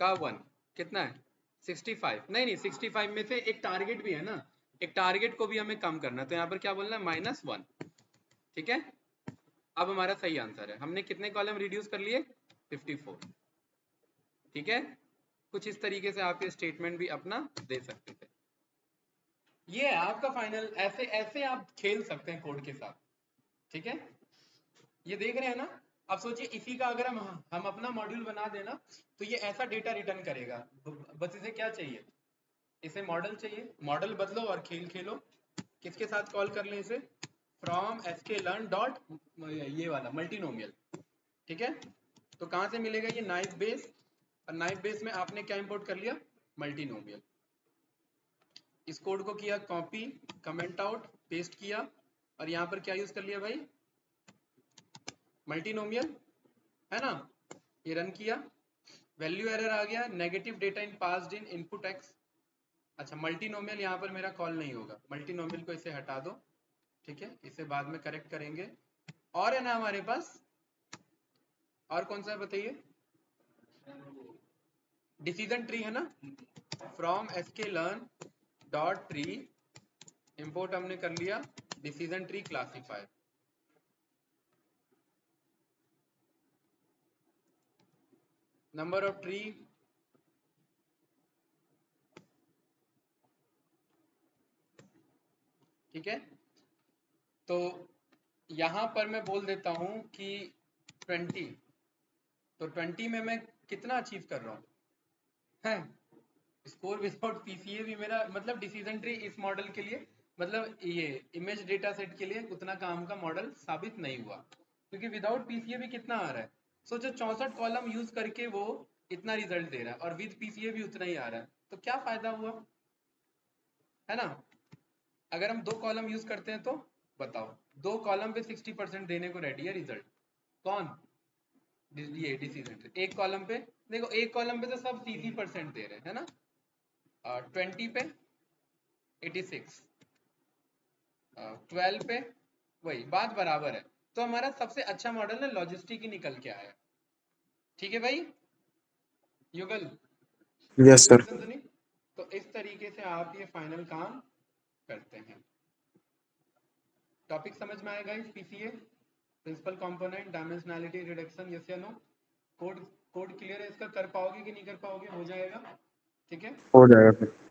Speaker 1: का 1 कितना है 65, नहीं 65 में से एक टारगेट भी है ना, एक टारगेट को भी हमें कम करना है, तो यहाँ पर क्या बोलना है -1। ठीक है, अब हमारा सही आंसर है, हमने कितने कॉलम रिड्यूस कर लिए 54। ठीक है, कुछ इस तरीके से आप ये स्टेटमेंट भी अपना दे सकते थे। ये है आपका फाइनल, ऐसे ऐसे आप खेल सकते हैं कोड के साथ। ठीक है, ये देख रहे हैं ना, अब सोचिए इसी का अगर हम अपना मॉड्यूल बना देना तो ये ऐसा डेटा रिटर्न करेगा। बस इसे क्या चाहिए, इसे मॉडल चाहिए, मॉडल बदलो और खेल खेलो। किसके साथ कॉल कर लें इसे, फ्रॉम sklearn डॉट ये वाला मल्टीनोमियल। ठीक है, तो कहाँ से मिलेगा ये, नाइफ बेस, और नाइफ बेस में आपने क्या इंपोर्ट कर लिया, मल्टीनोमियल। इस कोड को किया कॉपी, कमेंट आउट, पेस्ट किया, और यहाँ पर क्या यूज कर लिया भाई, मल्टीनोमियल, है ना। ये रन किया, वैल्यू एरर आ गया, negative data in passed in input x. अच्छा, मल्टीनोमियल यहाँ पर मेरा कॉल नहीं होगा, मल्टीनोमियल को इसे हटा दो। ठीक है, इसे बाद में करेक्ट करेंगे। और है ना हमारे पास, और कौन सा है बताइए, डिसीजन ट्री है ना, from sklearn dot tree import हमने कर लिया decision tree classifier. Number of tree, ठीक है, तो यहां पर मैं बोल देता हूं कि 20, तो 20 में मैं कितना अचीव कर रहा हूं, है स्कोर विदाउट पीसीए भी मेरा, मतलब डिसीजन ट्री इस मॉडल के लिए, मतलब ये इमेज डेटा सेट के लिए उतना काम का मॉडल साबित नहीं हुआ, क्योंकि विदाउट पीसीए भी कितना आ रहा है, सोचो 64 कॉलम यूज करके वो इतना रिजल्ट दे रहा है, और विद पीसीए भी उतना ही आ रहा है, तो क्या फायदा हुआ, है ना। अगर हम 2 कॉलम यूज करते हैं तो बताओ, 2 कॉलम पे 60% देने को रेडी है रिजल्ट, कौन, ये डिसीजन ट्री। एक कॉलम पे देखो, एक कॉलम पे तो सब 30% दे रहे हैं, है ना, 20 पे 86, 12 पे वही बात बराबर है, तो हमारा सबसे अच्छा मॉडल ना लॉजिस्टिक ही निकल के आया। ठीक है भाई, युगल,
Speaker 2: यस सर।
Speaker 1: क्वेश्चन सुनी, तो इस तरीके से आप ये फाइनल काम करते हैं। टॉपिक समझ में आएगा इस PCA, principal component, dimensionality reduction, yes या नो, कोड कोड क्लियर है इसका, कर पाओगे कि नहीं कर पाओगे, हो जाएगा। ठीक है,
Speaker 2: हो जाएगा सर।